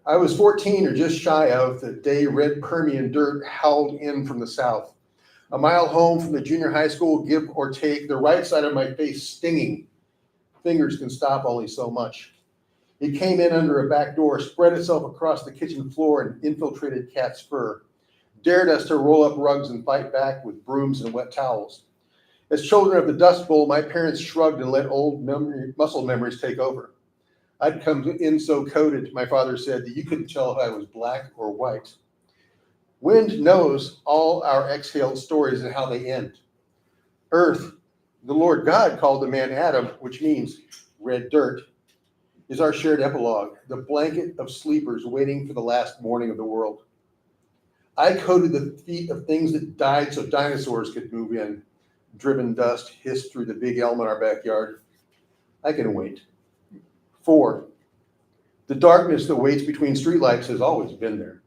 I was 14 or just shy of the day red Permian dirt howled in from the south. A mile home from the junior high school, give or take, the right side of my face stinging. Fingers can stop only so much. It came in under a back door, spread itself across the kitchen floor and infiltrated cat's fur. Dared us to roll up rugs and fight back with brooms and wet towels. As children of the Dust Bowl, my parents shrugged and let old muscle memories take over. I'd come in so coated, my father said, that you couldn't tell if I was black or white. Wind knows all our exhaled stories and how they end. Earth, the Lord God called the man Adam, which means red dirt, is our shared epilogue, the blanket of sleepers waiting for the last morning of the world. I coated the feet of things that died so dinosaurs could move in. Driven dust hissed through the big elm in our backyard. I can wait. 4, the darkness that waits between streetlights has always been there.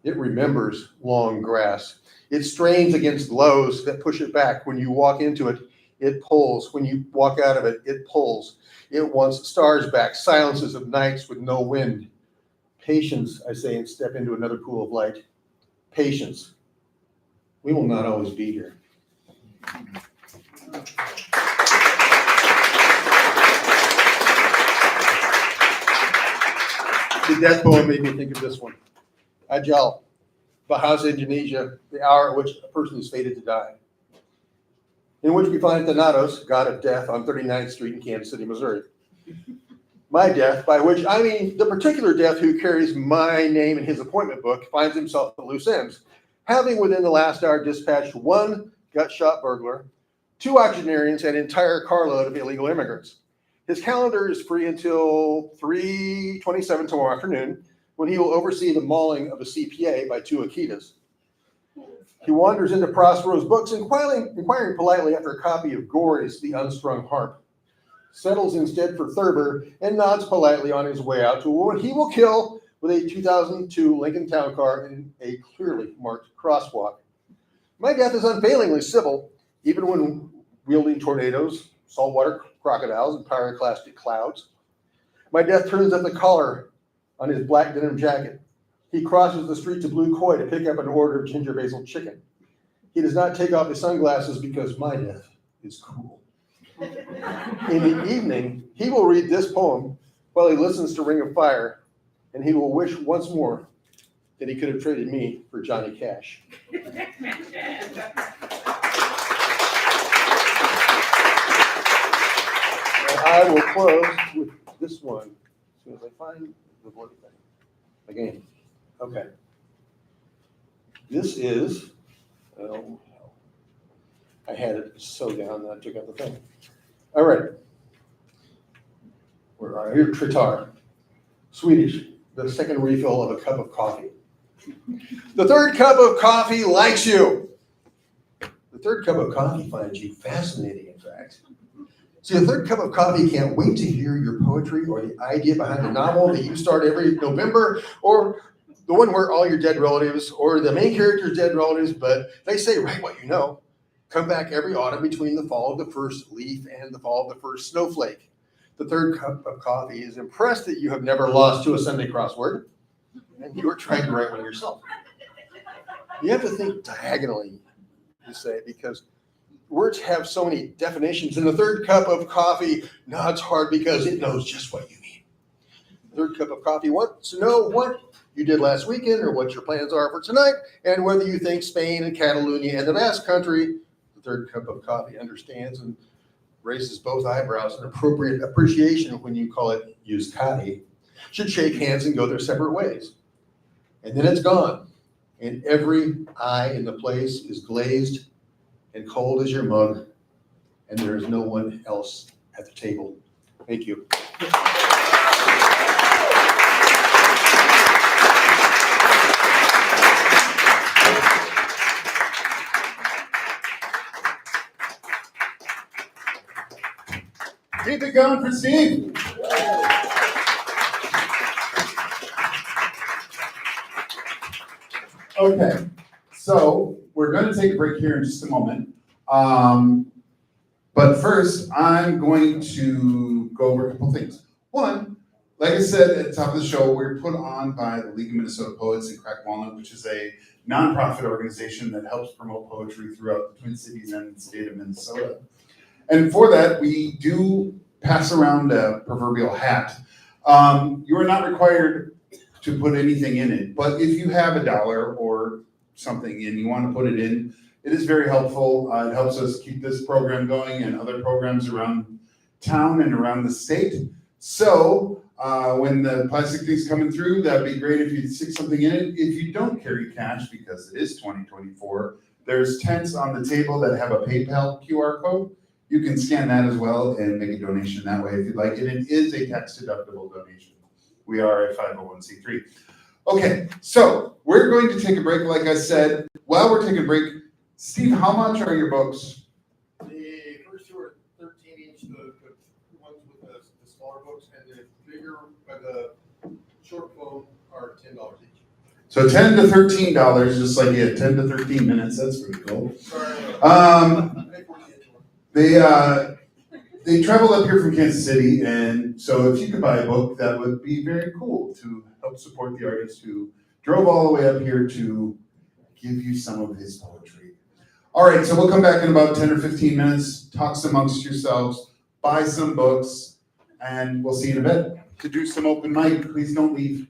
It remembers long grass. It strains against lows that push it back. When you walk into it, it pulls. When you walk out of it, it pulls. It wants stars back, silences of nights with no wind. Patience, I say, and step into another pool of light. Patience. We will not always be here. The death poem made me think of this one. Ajal, Bahasa Indonesia, the hour at which a person is fated to die. In which we find Thanatos, god of death, on 39th Street in Kansas City, Missouri. My death, by which I mean the particular death who carries my name in his appointment book, finds himself at loose ends, having within the last hour dispatched 1 gut-shot burglar, 2 octogenarians, and an entire carload of illegal immigrants. His calendar is free until 3:27 tomorrow afternoon, when he will oversee the mauling of a CPA by 2 Akitas. He wanders into Prospero's books, inquiring politely after a copy of Gore's The Unstrung Harp, settles instead for Thurber, and nods politely on his way out to a woman he will kill with a 2002 Lincoln Town Car in a clearly marked crosswalk. My death is unfailingly civil, even when wielding tornadoes, saltwater crocodiles, and pyroclastic clouds. My death turns up the collar on his black denim jacket. He crosses the street to Blue Koi to pick up an order of ginger basil chicken. He does not take off his sunglasses because my death is cool. In the evening, he will read this poem while he listens to Ring of Fire, and he will wish once more that he could have traded me for Johnny Cash. And I will close with this one as soon as I find the bloody thing. Again. Okay. This is, oh, I had it sewed down and I took out the thing. All right. Where are you? Tritar. Swedish, the second refill of a cup of coffee. The third cup of coffee likes you. The third cup of coffee finds you fascinating, in fact. See, the third cup of coffee can't wait to hear your poetry or the idea behind the novel that you start every November, or the one where all your dead relatives or the main character's dead relatives, but they say, write what you know, come back every autumn between the fall of the first leaf and the fall of the first snowflake. The third cup of coffee is impressed that you have never lost to a Sunday crossword, and you are trying to write one yourself. You have to think diagonally, you say, because words have so many definitions, and the third cup of coffee nods hard because it knows just what you mean. The third cup of coffee wants to know what you did last weekend or what your plans are for tonight, and whether you think Spain and Catalonia and the Basque Country. The third cup of coffee understands and raises both eyebrows in appropriate appreciation when you call it Euskadi, should shake hands and go their separate ways. And then it's gone, and every eye in the place is glazed and cold as your mug, and there is no one else at the table. Thank you. going for Steve. Okay, so we're going to take a break here in just a moment. But first, I'm going to go over a couple things. One, like I said at the top of the show, we're put on by the League of Minnesota Poets and Cracked Walnut, which is a nonprofit organization that helps promote poetry throughout the Twin Cities and the state of Minnesota. And for that, we do pass around a proverbial hat. You are not required to put anything in it, but if you have $1 or something and you want to put it in, it is very helpful. It helps us keep this program going and other programs around town and around the state. So when the plastic thing's coming through, that'd be great if you stick something in it. If you don't carry cash, because it is 2024, there's tents on the table that have a PayPal QR code. You can scan that as well and make a donation that way if you'd like. And it is a tax-deductible donation. We are a 501c3. Okay, so we're going to take a break, like I said. While we're taking a break, Steve, how much are your books? The first two are 13 each, the ones with the smaller books, and the bigger, the short phone are $10 each. So $10 to $13, just like you had 10 to 13 minutes. That's pretty cool. They traveled up here from Kansas City, and so if you could buy a book, that would be very cool to help support the artist who drove all the way up here to give you some of his poetry. All right, so we'll come back in about 10 or 15 minutes, talk amongst yourselves, buy some books, and we'll see you in a bit. To do some open mic, please don't leave.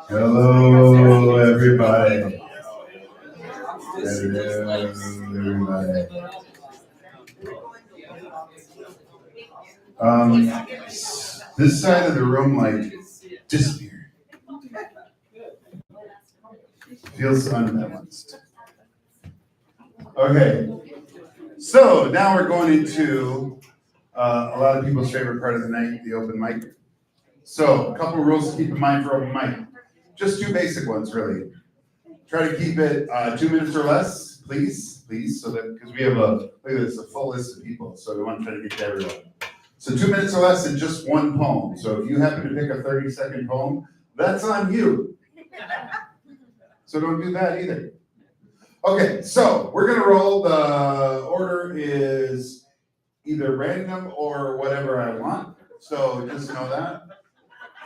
Hello, everybody. Hello, everybody. This side of the room, like, disappeared. Feels unbalanced. Okay, so now we're going into a lot of people's favorite part of the night, the open mic. So, a couple of rules to keep in mind for open mic. Just two basic ones, really. Try to keep it 2 minutes or less, please, so that, because we have look at this, a full list of people, so we want to try to get to everyone. So 2 minutes or less and just one poem. So if you happen to pick a 30-second poem, that's on you. So don't do that either. Okay, so we're gonna roll. The order is either random or whatever I want. So just know that.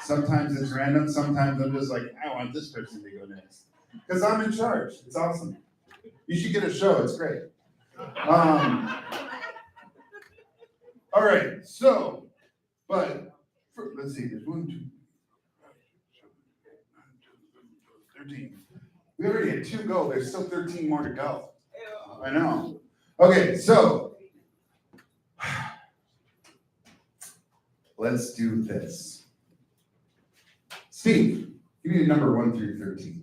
Sometimes it's random, sometimes I'm just like, I want this person to go next. Because I'm in charge. It's awesome. You should get a show, it's great. All right, so, but let's see, there's 1, 2, 13. We already had 2 go, there's still 13 more to go. I know. Okay, so let's do this. Steve, give me a number 1 through 13.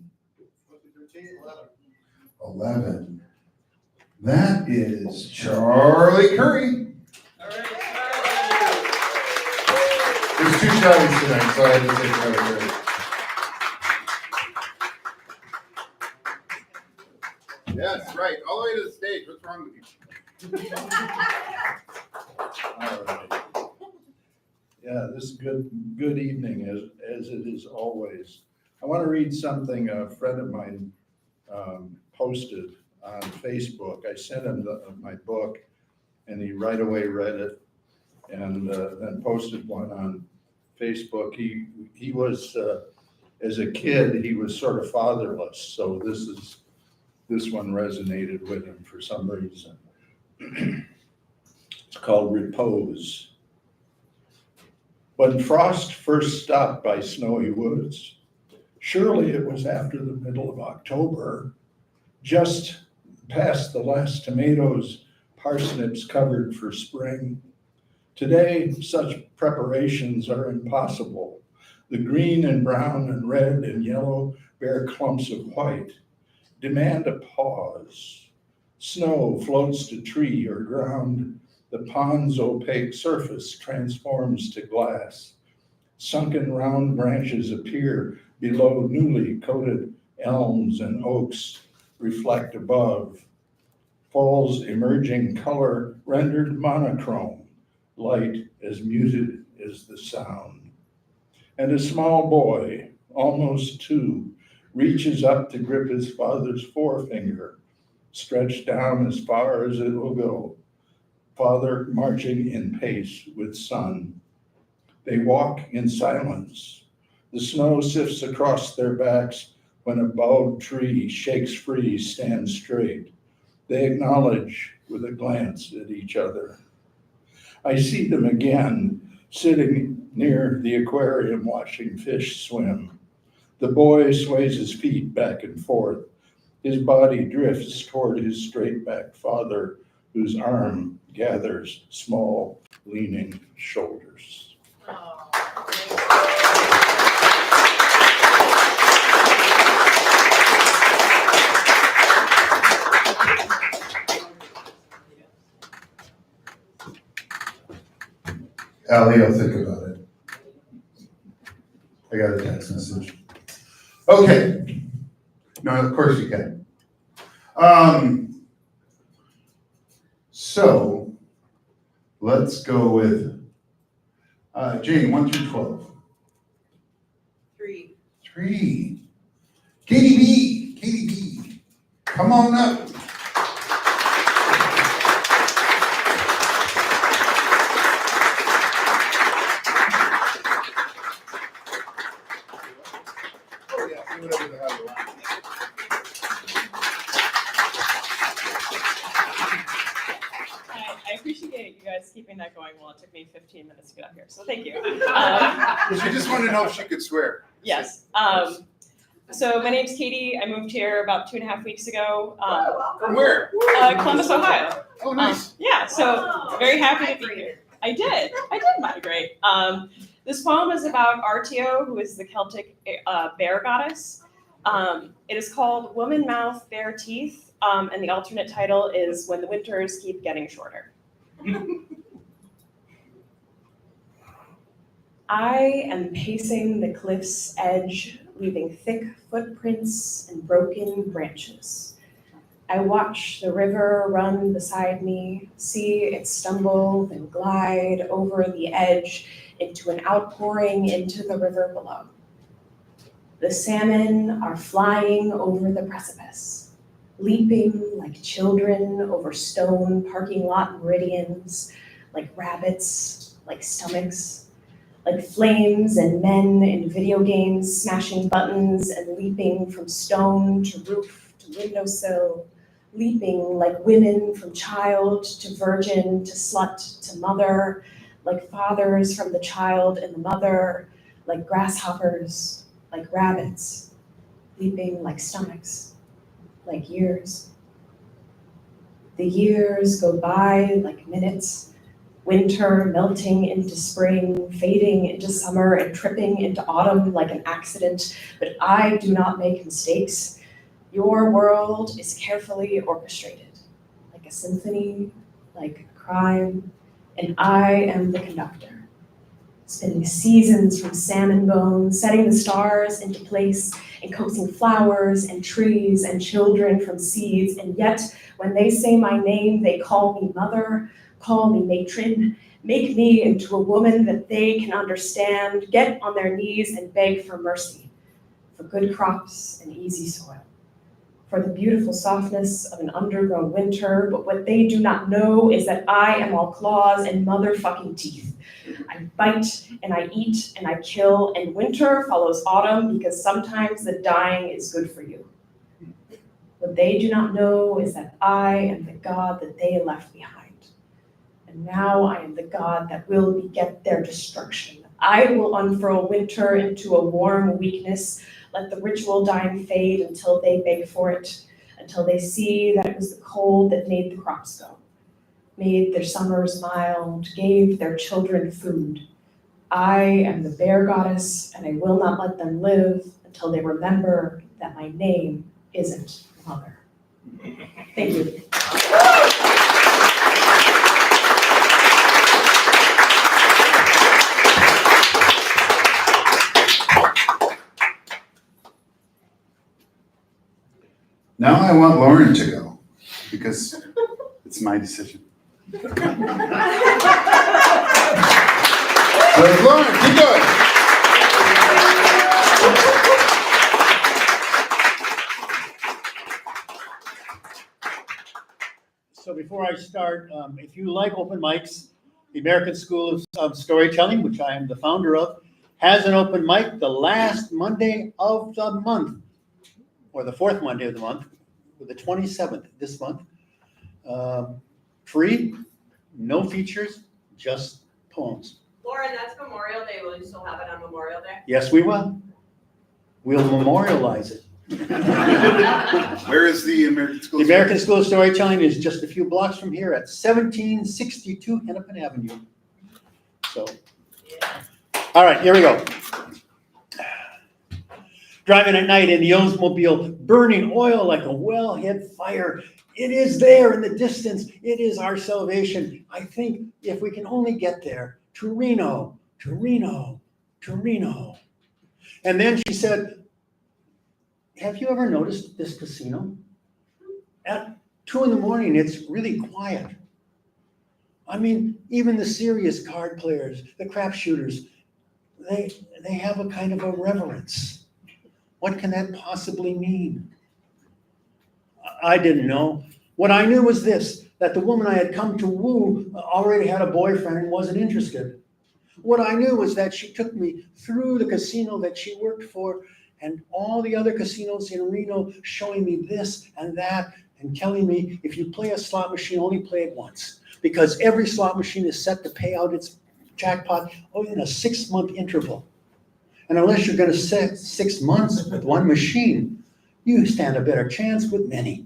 11. That is Charlie Curry. There's 2 Charlies tonight, so I had to say Charlie Curry. Yes, right, all the way to the stage. What's wrong with you? All right. Yeah, this is good evening as it is always. I want to read something a friend of mine posted on Facebook. I sent him my book and he right away read it and then posted one on Facebook. He was, as a kid, he was sort of fatherless. So this one resonated with him for some reason. It's called Repose. When frost first stopped by snowy woods, surely it was after the middle of October, just past the last tomatoes, parsnips covered for spring. Today, such preparations are impossible. The green and brown and red and yellow bare clumps of white demand a pause. Snow floats to tree or ground. The pond's opaque surface transforms to glass. Sunken round branches appear below newly coated elms and oaks reflect above. Fall's emerging color rendered monochrome, light as muted as the sound. And a small boy, almost 2, reaches up to grip his father's forefinger, stretched down as far as it will go. Father marching in pace with son. They walk in silence. The snow sifts across their backs when a bowed tree shakes free, stands straight. They acknowledge with a glance at each other. I see them again, sitting near the aquarium watching fish swim. The boy sways his feet back and forth. His body drifts toward his straight-backed father, whose arm gathers small, leaning shoulders. Allie, I'll think about it. I got a text message. Okay. No, of course you can. So let's go with Jane, 1 through 12. 3. 3. Katie B, come on up. Oh yeah, do whatever the hell you want. I appreciate you guys keeping that going while it took me 15 minutes to get up here. So thank you. She just wanted to know if she could swear. Yes. So my name's Katie. I moved here about 2.5 weeks ago. From where? Columbus, Ohio. Oh, nice. Yeah, so very happy to be here. I did migrate. This poem is about Artio, who is the Celtic bear goddess. It is called Woman Mouth, Bare Teeth, and the alternate title is When the Winters Keep Getting Shorter. I am pacing the cliff's edge, leaving thick footprints and broken branches. I watch the river run beside me, see it stumble, then glide over the edge into an outpouring into the river below. The salmon are flying over the precipice, leaping like children over stone parking lot meridians, like rabbits, like stomachs, like flames and men in video games smashing buttons and leaping from stone to roof to windowsill, leaping like women from child to virgin to slut to mother, like fathers from the child and the mother, like grasshoppers, like rabbits, leaping like stomachs, like years. The years go by like minutes, winter melting into spring, fading into summer, and tripping into autumn like an accident, but I do not make mistakes. Your world is carefully orchestrated, like a symphony, like a crime, and I am the conductor, spinning seasons from salmon bones, setting the stars into place, and coaxing flowers and trees and children from seeds, and yet when they say my name, they call me mother, call me matron, make me into a woman that they can understand, get on their knees and beg for mercy, for good crops and easy soil, for the beautiful softness of an undergrown winter, but what they do not know is that I am all claws and motherfucking teeth. I bite and I eat and I kill, and winter follows autumn because sometimes the dying is good for you. What they do not know is that I am the God that they left behind. And now I am the God that will beget their destruction. I will unfurl winter into a warm weakness, let the ritual dying fade until they beg for it, until they see that it was the cold that made the crops go, made their summers mild, gave their children food. I am the bear goddess, and I will not let them live until they remember that my name isn't Mother. Thank you. Now I want Lauren to go because it's my decision. So Lauren, keep going. So before I start, if you like open mics, the American School of Storytelling, which I am the founder of, has an open mic the last Monday of the month, or the fourth Monday of the month, the 27th this month. Free, no features, just poems. Lauren, that's Memorial Day. Will you still have it on Memorial Day? Yes, we will. We'll memorialize it. Where is the American School? The American School of Storytelling is just a few blocks from here at 1762 Hennepin Avenue. So, all right, here we go. Driving at night in the Oldsmobile, burning oil like a well-hid fire. It is there in the distance. It is our salvation. I think if we can only get there, to Reno, to Reno, to Reno. And then she said, have you ever noticed this casino? At 2 a.m, it's really quiet. I mean, even the serious card players, the crap shooters, they have a kind of a reverence. What can that possibly mean? I didn't know. What I knew was this, that the woman I had come to woo already had a boyfriend and wasn't interested. What I knew was that she took me through the casino that she worked for and all the other casinos in Reno, showing me this and that and telling me, if you play a slot machine, only play it once. because every slot machine is set to pay out its jackpot in a 6-month interval. And unless you're gonna set 6 months with one machine, you stand a better chance with many.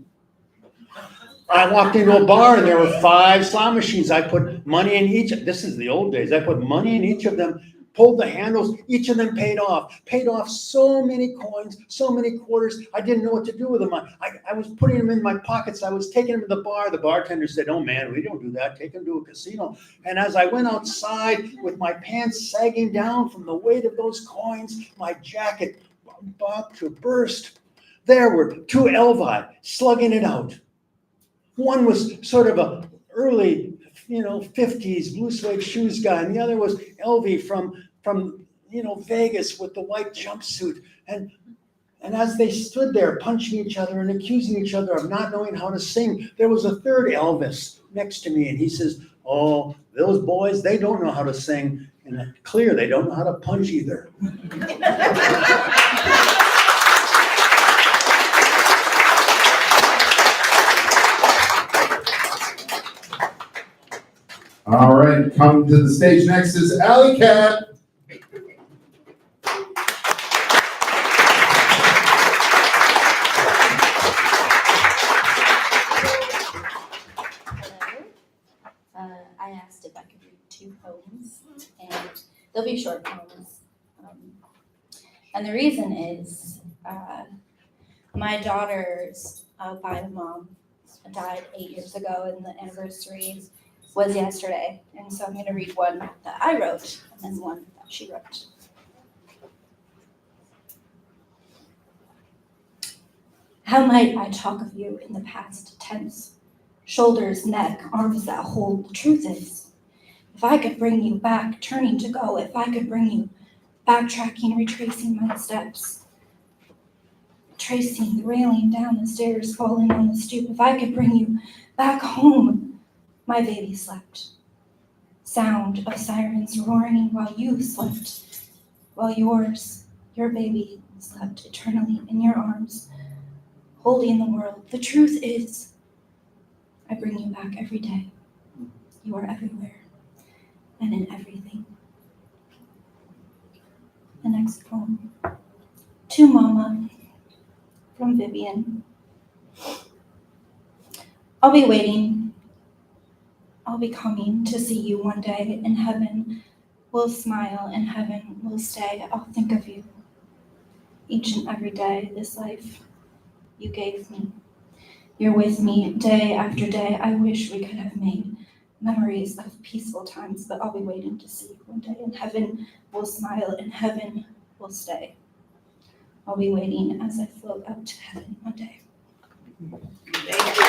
I walked into a bar and there were 5 slot machines. I put money in each. This is the old days. I put money in each of them, pulled the handles, each of them paid off so many coins, so many quarters. I didn't know what to do with them. I was putting them in my pockets. I was taking them to the bar. The bartender said, "Oh man, we don't do that. Take them to a casino." And as I went outside with my pants sagging down from the weight of those coins, my jacket about to burst, there were 2 Elvi slugging it out. One was sort of a early, 50s blue suede shoes guy, and the other was Elvie from Vegas with the white jumpsuit. And as they stood there punching each other and accusing each other of not knowing how to sing, there was a third Elvis next to me, and he says, "Oh, those boys, they don't know how to sing, and it's clear they don't know how to punch either." All right, come to the stage next is Alley Cat. I asked if I could read 2 poems, and they'll be short poems. And the reason is my daughter's bio mom died 8 years ago, and the anniversary was yesterday. And so I'm going to read one that I wrote and then one that she wrote. How might I talk of you in the past tense? Shoulders, neck, arms that hold. The truth is, if I could bring you back, turning to go, if I could bring you backtracking, retracing my steps, tracing the railing down the stairs, falling on the stoop, if I could bring you back home, my baby slept. Sound of sirens roaring while you slept, while your baby slept eternally in your arms, holding the world. The truth is, I bring you back every day. You are everywhere and in everything. The next poem. To Mama, from Vivian. I'll be waiting. I'll be coming to see you one day in heaven. We'll smile in heaven. We'll stay. I'll think of you each and every day. This life you gave me. You're with me day after day. I wish we could have made memories of peaceful times, but I'll be waiting to see you one day in heaven. We'll smile in heaven. We'll stay. I'll be waiting as I float up to heaven one day. Thank you.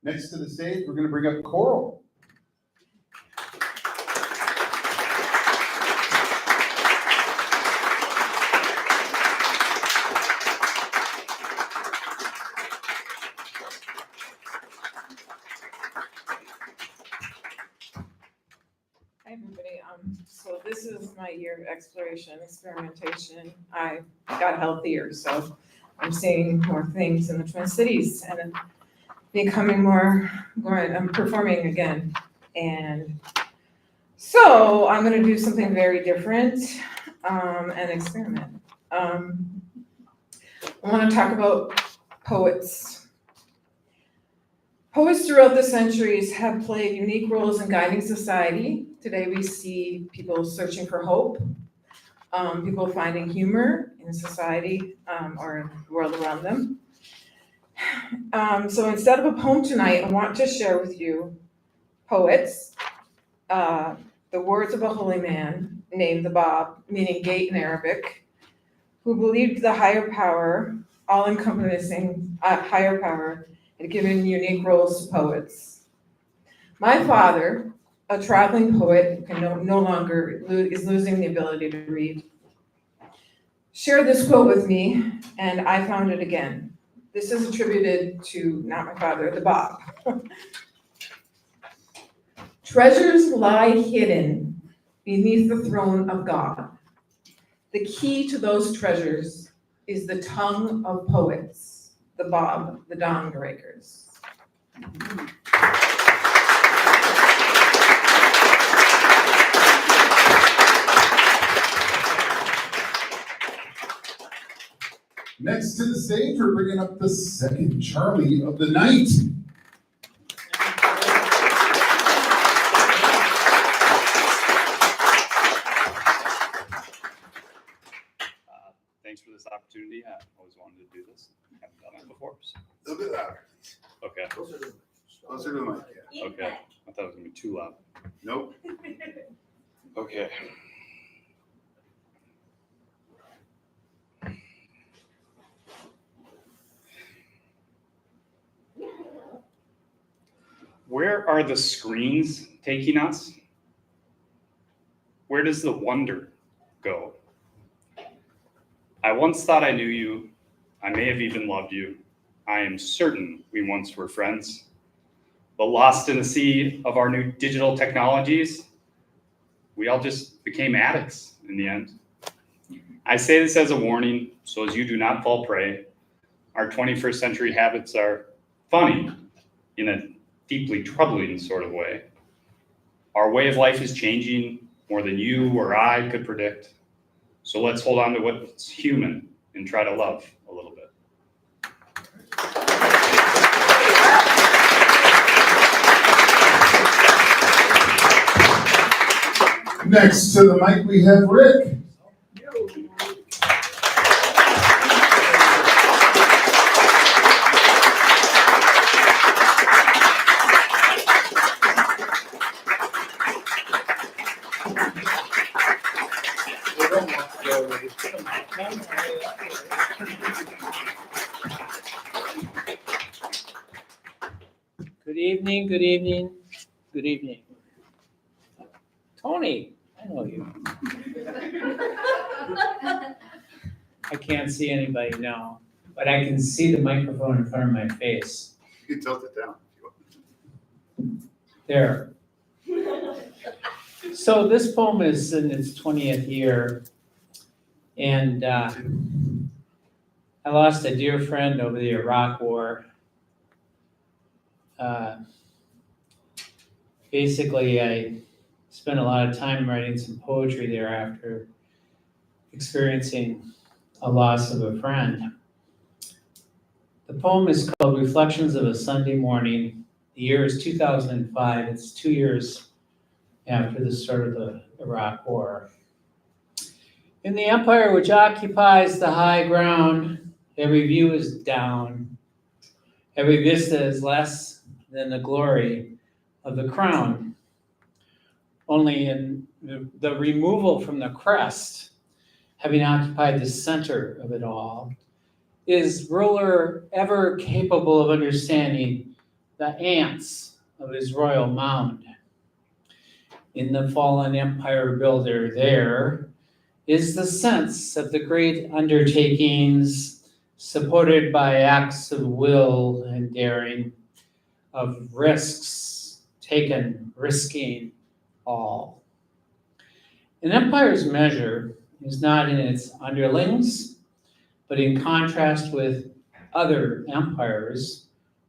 Next to the stage, we're going to bring up Coral. Hi, everybody. So this is my year of exploration, experimentation. I got healthier, so I'm seeing more things in the Twin Cities and becoming I'm performing again. And so I'm gonna do something very different and experiment. I wanna talk about poets. Poets throughout the centuries have played unique roles in guiding society. Today we see people searching for hope, people finding humor in society or in the world around them. So instead of a poem tonight, I want to share with you poets, the words of a holy man named the Bab, meaning gate in Arabic, who believed the higher power, all-encompassing higher power, had given unique roles to poets. My father, a traveling poet who can no longer is losing the ability to read, shared this quote with me, and I found it again. This is attributed to, not my father, the Bab. Treasures lie hidden beneath the throne of God. The key to those treasures is the tongue of poets, the Bob, the Donbreakers. Next to the stage, we're bringing up the second Charlie of the night. Thanks for this opportunity. I always wanted to do this. Haven't done it before. So. A little bit louder. Okay. Closer to the mic, yeah. Okay. I thought it was gonna be too loud. Nope. Okay. Where are the screens taking us? Where does the wonder go? I once thought I knew you. I may have even loved you. I am certain we once were friends. But lost in the sea of our new digital technologies, we all just became addicts in the end. I say this as a warning, so as you do not fall prey. Our 21st century habits are funny in a deeply troubling sort of way. Our way of life is changing more than you or I could predict. So let's hold on to what's human and try to love a little bit. Next to the mic, we have Rick. Good evening, good evening, good evening. Tony, I know you. I can't see anybody now, but I can see the microphone in front of my face. You can tilt it down if you want. There. So this poem is in its 20th year, and I lost a dear friend over the Iraq War. Basically, I spent a lot of time writing some poetry there after experiencing a loss of a friend. The poem is called Reflections of a Sunday Morning. The year is 2005. It's 2 years after the start of the Iraq War. In the empire which occupies the high ground, every view is down. Every vista is less than the glory of the crown. Only in the removal from the crest, having occupied the center of it all, is ruler ever capable of understanding the ants of his royal mound. In the fallen empire builder there is the sense of the great undertakings supported by acts of will and daring, of risks taken, risking all. An empire's measure is not in its underlings, but in contrast with other empires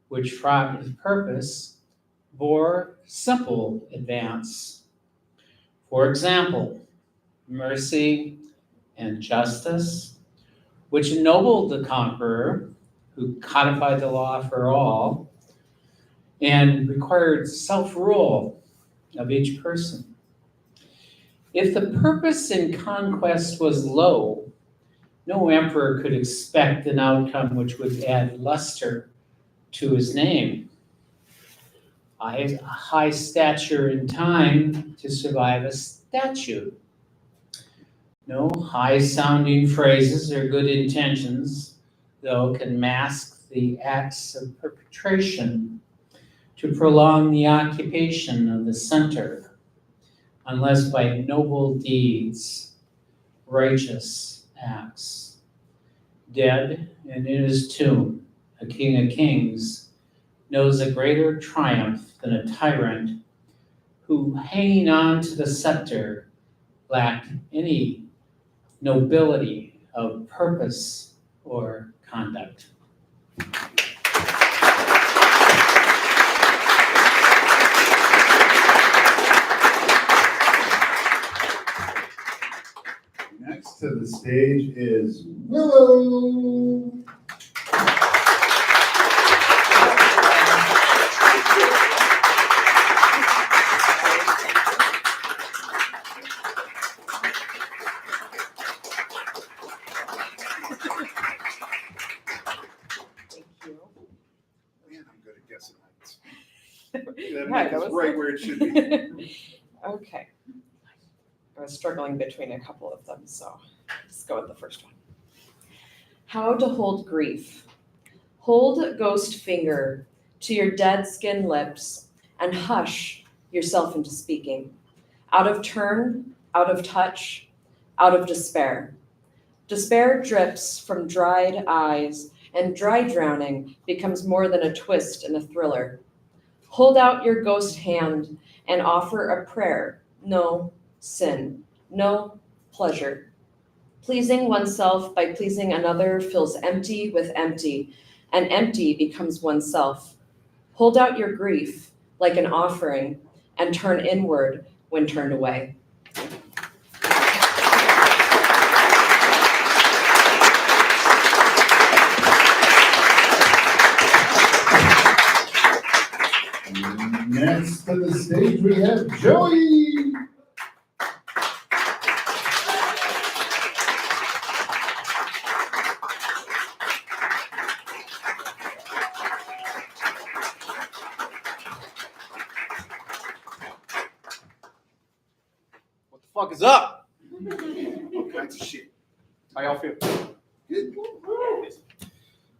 which, fraught with purpose, bore simple advance. For example, mercy and justice, which ennobled the conqueror, who codified the law for all, and required self-rule of each person. If the purpose in conquest was low, no emperor could expect an outcome which would add luster to his name. A high stature in time to survive a statute. No high-sounding phrases or good intentions, though, can mask the acts of perpetration to prolong the occupation of the center, unless by noble deeds, righteous acts. Dead and in his tomb, a king of kings knows a greater triumph than a tyrant who, hanging on to the scepter, lacked any nobility of purpose or conduct. Next to the stage is Willow. Thank you. Man, I'm good at guessing heights. Right, That is right where it should be. Okay. I was struggling between a couple of them, so let's go with the first one. How to hold grief. Hold ghost finger to your dead skin lips and hush yourself into speaking. Out of turn, out of touch, out of despair. Despair drips from dried eyes, and dry drowning becomes more than a twist and a thriller. Hold out your ghost hand and offer a prayer. No sin, no pleasure. Pleasing oneself by pleasing another fills empty with empty, and empty becomes oneself. Hold out your grief like an offering and turn inward when turned away. Next to the stage, we have Joey. What the fuck is up? All kinds of shit. How y'all feel? Good.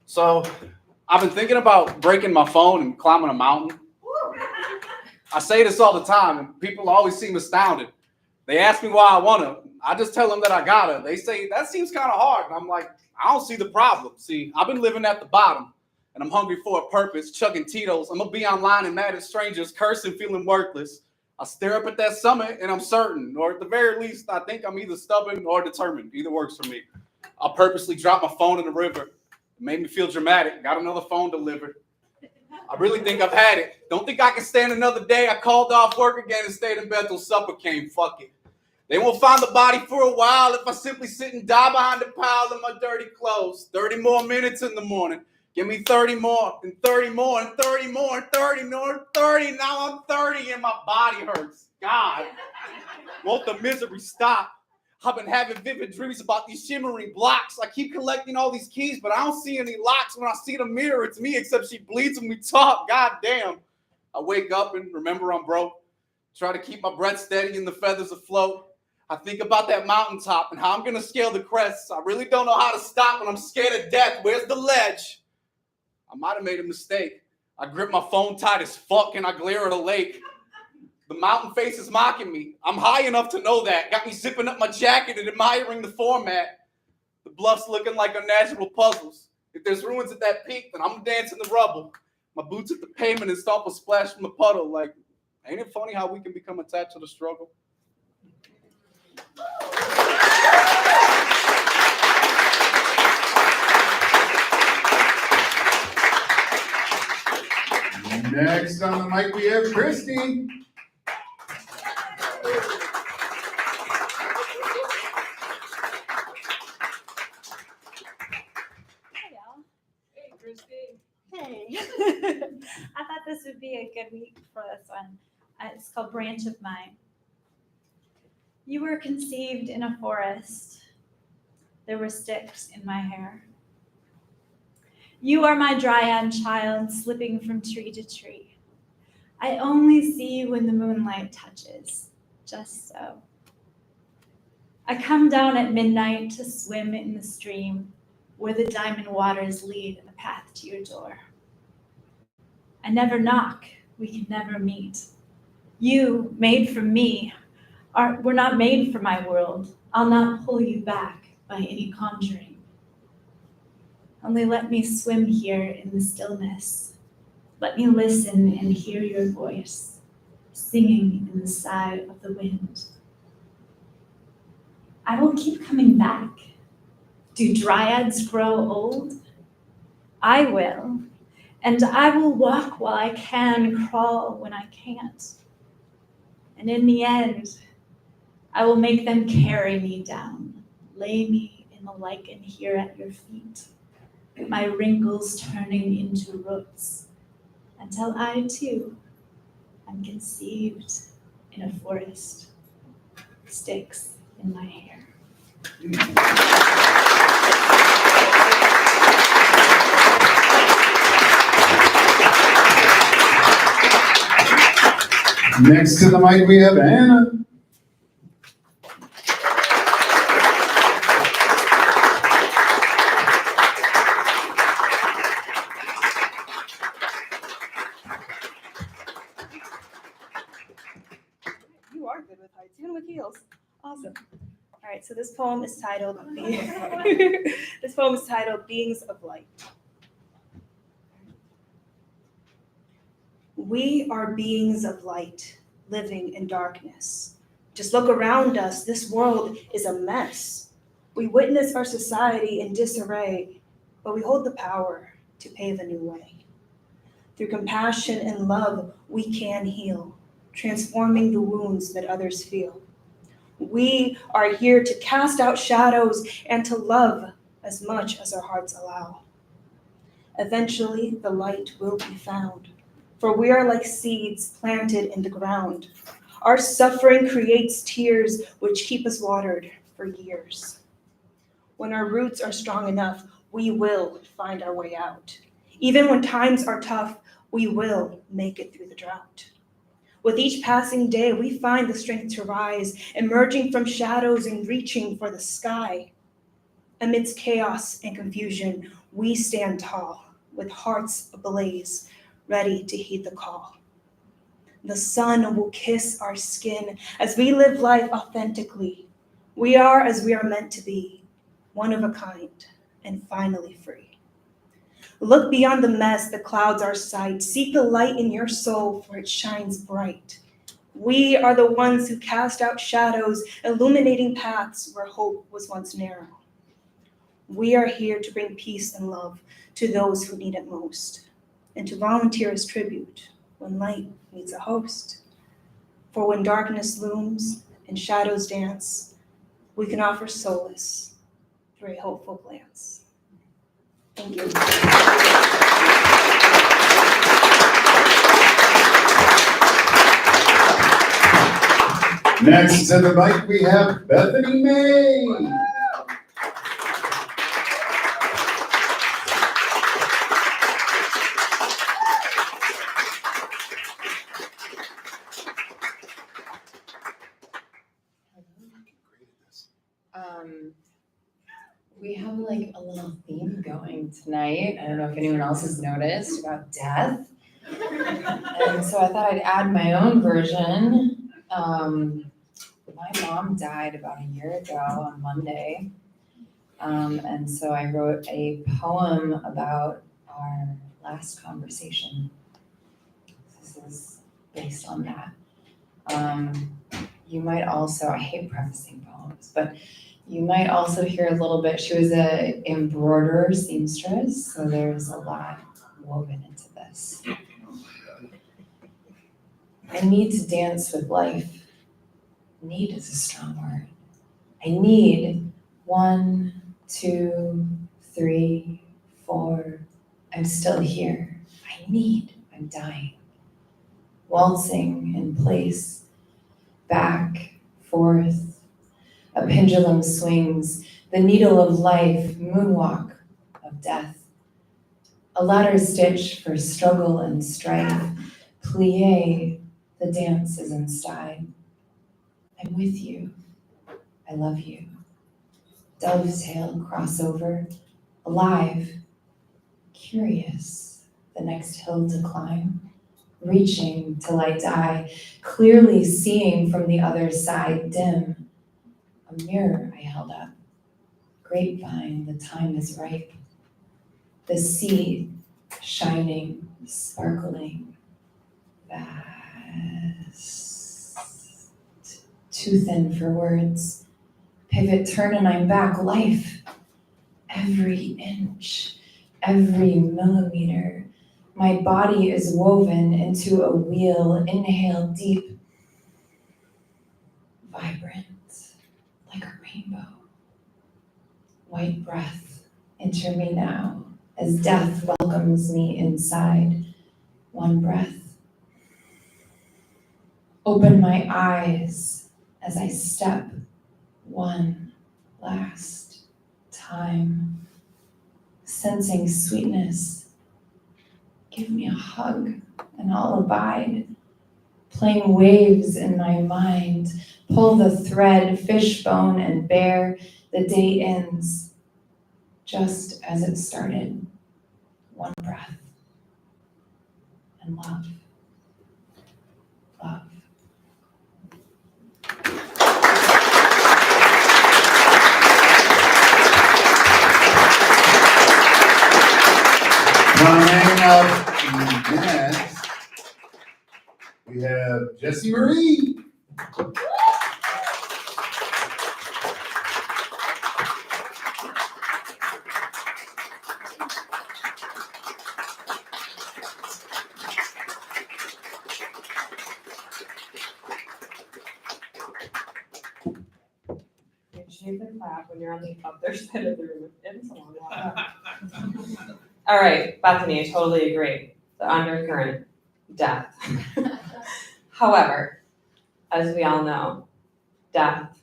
So, I've been thinking about breaking my phone and climbing a mountain. I say this all the time, and people always seem astounded. They ask me why I want to. I just tell them that I gotta. They say, that seems kind of hard. And I'm like, I don't see the problem. See, I've been living at the bottom, and I'm hungry for a purpose, chugging Tito's. I'm going to be online and mad at strangers, cursing, feeling worthless. I stare up at that summit, and I'm certain, or at the very least, I think I'm either stubborn or determined. Either works for me. I'll purposely drop my phone in the river. It made me feel dramatic. Got another phone delivered. I really think I've had it. Don't think I can stand another day. I called off work again and stayed in bed till supper came. Fuck it. They won't find the body for a while if I simply sit and die behind a pile of my dirty clothes. 30 more minutes in the morning. Give me 30 more, and 30 more, and 30 more, and 30 more, and 30. Now I'm 30 and my body hurts. God, won't the misery stop? I've been having vivid dreams about these shimmering blocks. I keep collecting all these keys, but I don't see any locks. When I see the mirror, it's me, except she bleeds when we talk. God damn. I wake up and remember I'm broke. Try to keep my breath steady and the feathers afloat. I think about that mountaintop and how I'm going to scale the crests. I really don't know how to stop when I'm scared of death. Where's the ledge? I might have made a mistake. I grip my phone tight as fuck and I glare at a lake. The mountain face is mocking me. I'm high enough to know that. Got me zipping up my jacket and admiring the format. The bluffs looking like unnatural puzzles. If there's ruins at that peak, then I'm dancing the rubble. My boots at the pavement and stomp a splash from the puddle. Like, ain't it funny how we can become attached to the struggle? Next on the mic, we have Christy. Hey, Christy. Hey. I thought this would be a good week for this one. It's called Branch of Mine. You were conceived in a forest. There were sticks in my hair. You are my dryad child slipping from tree to tree. I only see you when the moonlight touches, just so. I come down at midnight to swim in the stream where the diamond waters lead a path to your door. I never knock, we can never meet. You, made from me, were not made for my world. I'll not pull you back by any conjuring. Only let me swim here in the stillness. Let me listen and hear your voice. singing in the sigh of the wind. I will keep coming back. Do dryads grow old? I will. And I will walk while I can, crawl when I can't. And in the end, I will make them carry me down, lay me in the lichen here at your feet, my wrinkles turning into roots, until I too am conceived in a forest, sticks in my hair. Next to the mic, we have Anna. You are good with heights, even with heels. Awesome. All right, so this poem is titled this poem is titled Beings of Light. We are beings of light, living in darkness. Just look around us, this world is a mess. We witness our society in disarray, but we hold the power to pave a new way. Through compassion and love, we can heal, transforming the wounds that others feel. We are here to cast out shadows and to love as much as our hearts allow. Eventually, the light will be found, for we are like seeds planted in the ground. Our suffering creates tears which keep us watered for years. When our roots are strong enough, we will find our way out. Even when times are tough, we will make it through the drought. With each passing day, we find the strength to rise, emerging from shadows and reaching for the sky. Amidst chaos and confusion, we stand tall, with hearts ablaze, ready to heed the call. The sun will kiss our skin as we live life authentically. We are as we are meant to be, one of a kind, and finally free. Look beyond the mess that clouds our sight. Seek the light in your soul, for it shines bright. We are the ones who cast out shadows, illuminating paths where hope was once narrow. We are here to bring peace and love to those who need it most, and to volunteer as tribute when light needs a host. For when darkness looms and shadows dance, we can offer solace through a hopeful glance. Thank you. Next to the mic, we have Bethany May. We have like a little theme going tonight. I don't know if anyone else has noticed about death. And so I thought I'd add my own version. My mom died about a year ago on Monday. And so I wrote a poem about our last conversation. This is based on that. You might also, I hate prefacing poems, but you might also hear a little bit, she was a embroiderer seamstress, so there's a lot woven into this. I need to dance with life. Need is a strong word. I need 1, 2, 3, 4. I'm still here. I need, I'm dying. Waltzing in place, back, forth. A pendulum swings, the needle of life, moonwalk of death. A ladder stitch for struggle and strife, plie, the dance is in style. I'm with you, I love you. Dovetail, crossover, alive, curious, the next hill to climb, reaching till I die, clearly seeing from the other side, dim. A mirror I held up. Grapevine, the time is ripe. The sea, shining, sparkling, vast. Rest. Too thin for words. Pivot, turn, and I'm back. Life. Every inch, every millimeter. My body is woven into a wheel. Inhale deep. Vibrant, like a rainbow. White breath, enter me now, as death welcomes me inside. One breath. Open my eyes as I step one last time. Sensing sweetness, give me a hug and I'll abide. Playing waves in my mind, pull the thread, fishbone and bear. The day ends just as it started. One breath and love. Love. Coming up next, we have Jessie Marie. Shave the clap when you're on the other side of the room. It's a long walk. All right, Bethany, I totally agree. The undercurrent, death. However, as we all know, death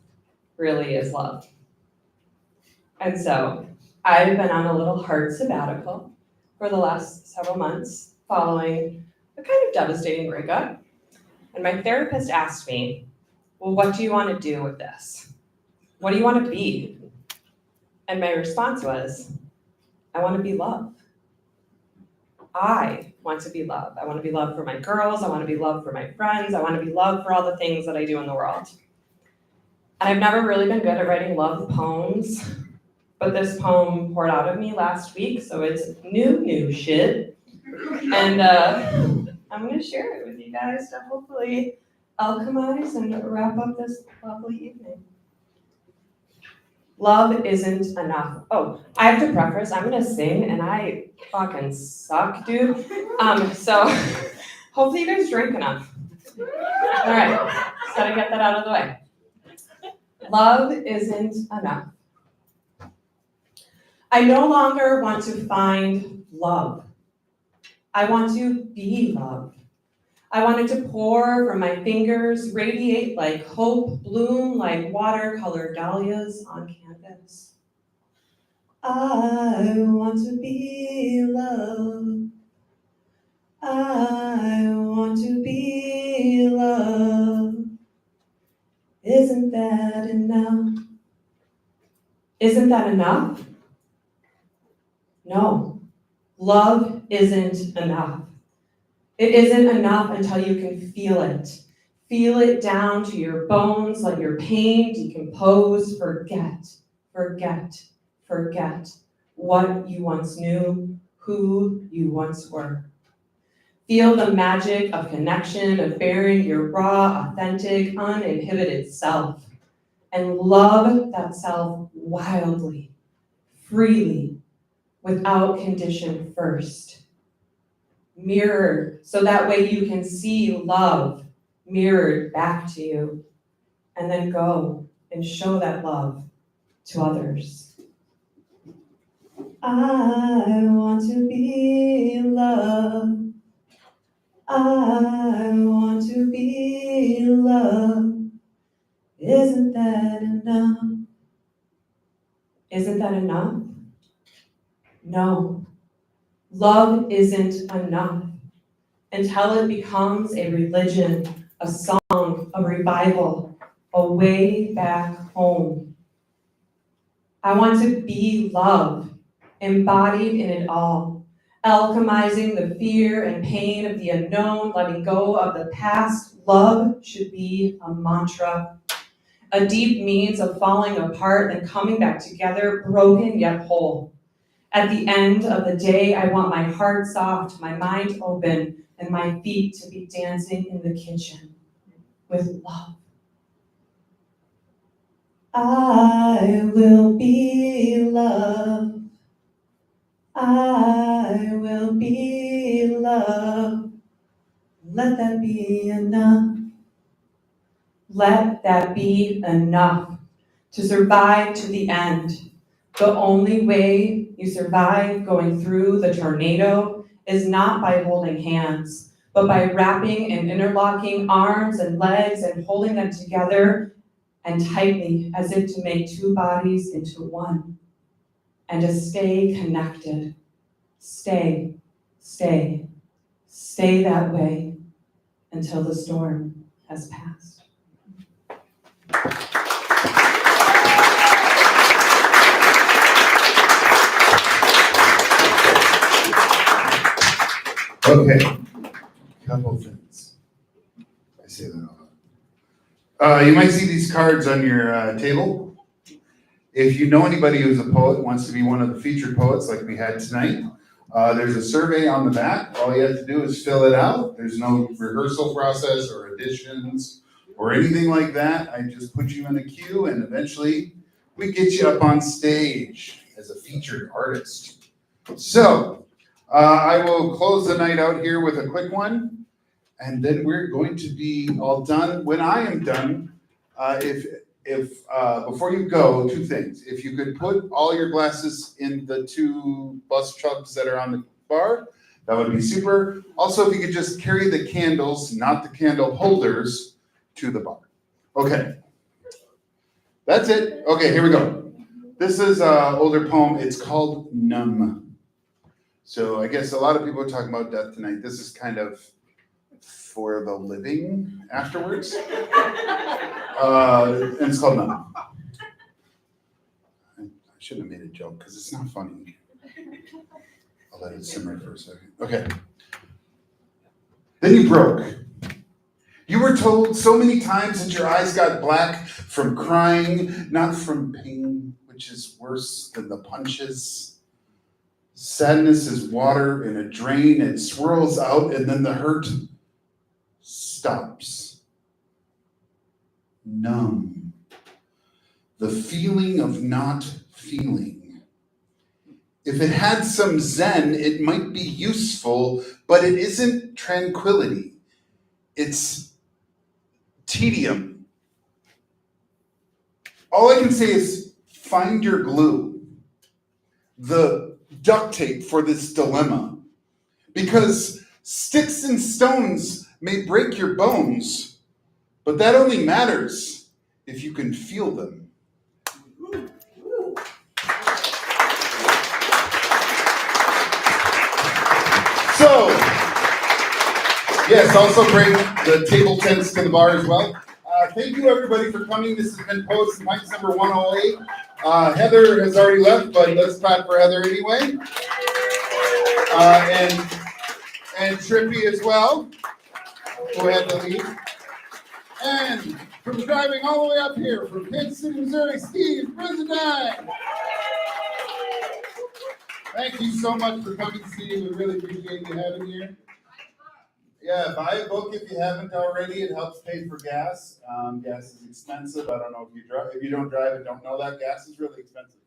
really is love. And so I've been on a little heart sabbatical for the last several months following a kind of devastating breakup. And my therapist asked me, well, what do you want to do with this? What do you want to be? And my response was, I want to be love. I want to be love. I want to be love for my girls. I want to be love for my friends. I want to be love for all the things that I do in the world. And I've never really been good at writing love poems, but this poem poured out of me last week, so it's new shit. And I'm going to share it with you guys to hopefully alchemize and wrap up this lovely evening. Love isn't enough. Oh, I have to preface, I'm gonna sing and I fucking suck, dude. So hopefully you guys drink enough. All right, just gotta get that out of the way. Love isn't enough. I no longer want to find love. I want to be love. I wanted to pour from my fingers, radiate like hope, bloom like watercolor dahlias on canvas. I want to be love. I want to be love. Isn't that enough? Isn't that enough? No, love isn't enough. It isn't enough until you can feel it. Feel it down to your bones, let your pain decompose, forget what you once knew, who you once were. Feel the magic of connection, of bearing your raw, authentic, uninhibited self, and love that self wildly, freely, without condition first. Mirror, so that way you can see love mirrored back to you, and then go and show that love to others. I want to be love. I want to be love. Isn't that enough? Isn't that enough? No. Love isn't enough until it becomes a religion, a song, a revival, a way back home. I want to be love, embodied in it all, alchemizing the fear and pain of the unknown, letting go of the past. Love should be a mantra, a deep means of falling apart and coming back together, broken yet whole. At the end of the day, I want my heart soft, my mind open, and my feet to be dancing in the kitchen with love. I will be love. I will be love. Let that be enough. Let that be enough to survive to the end. The only way you survive going through the tornado is not by holding hands, but by wrapping and interlocking arms and legs and holding them together and tightly as if to make two bodies into one. And to stay connected. Stay, stay, stay that way until the storm has passed. Okay, couple things. I say that a lot. You might see these cards on your table. If you know anybody who's a poet, wants to be one of the featured poets like we had tonight, there's a survey on the back. All you have to do is fill it out. There's no rehearsal process or auditions or anything like that. I just put you in a queue and eventually we get you up on stage as a featured artist. So, I will close the night out here with a quick one, and then we're going to be all done. When I am done, if before you go, two things. If you could put all your glasses in the two bus tubs that are on the bar, that would be super. Also, if you could just carry the candles, not the candle holders, to the bar. Okay. That's it. Okay, here we go. This is an older poem. It's called Numb. So I guess a lot of people are talking about death tonight. This is kind of for the living afterwards. And it's called Numb. I shouldn't have made a joke because it's not funny. I'll let it simmer for a second. Okay. Then you broke. You were told so many times that your eyes got black from crying, not from pain, which is worse than the punches. Sadness is water in a drain. It swirls out and then the hurt stops. Numb. The feeling of not feeling. If it had some zen, it might be useful, but it isn't tranquility. It's tedium. All I can say is find your glue. The duct tape for this dilemma. Because sticks and stones may break your bones, but that only matters if you can feel them. So, yes, also bring the table tents to the bar as well. Thank you everybody for coming. This has been Poets and Pints number 108. Heather has already left, but let's clap for Heather anyway. And Trippie as well, who had to leave. And from driving all the way up here from Pints City, Missouri, Steve Brisendine. Thank you so much for coming, Steve. We really appreciate you having you here. Yeah, buy a book if you haven't already. It helps pay for gas. Gas is expensive. I don't know if you drive. If you don't drive and don't know that, gas is really expensive.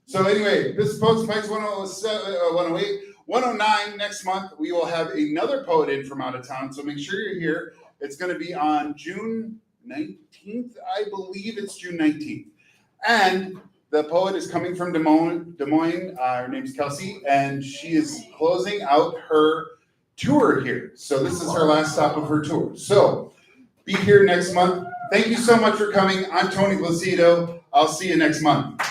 So anyway, this is Poets and Pints 108. 109 next month, we will have another poet in from out of town. So make sure you're here. It's going to be on June 19th. I believe it's June 19th. And the poet is coming from Des Moines. Her name's Kelsey, and she is closing out her tour here. So this is her last stop of her tour. So be here next month. Thank you so much for coming. I'm Tony Plocido. I'll see you next month.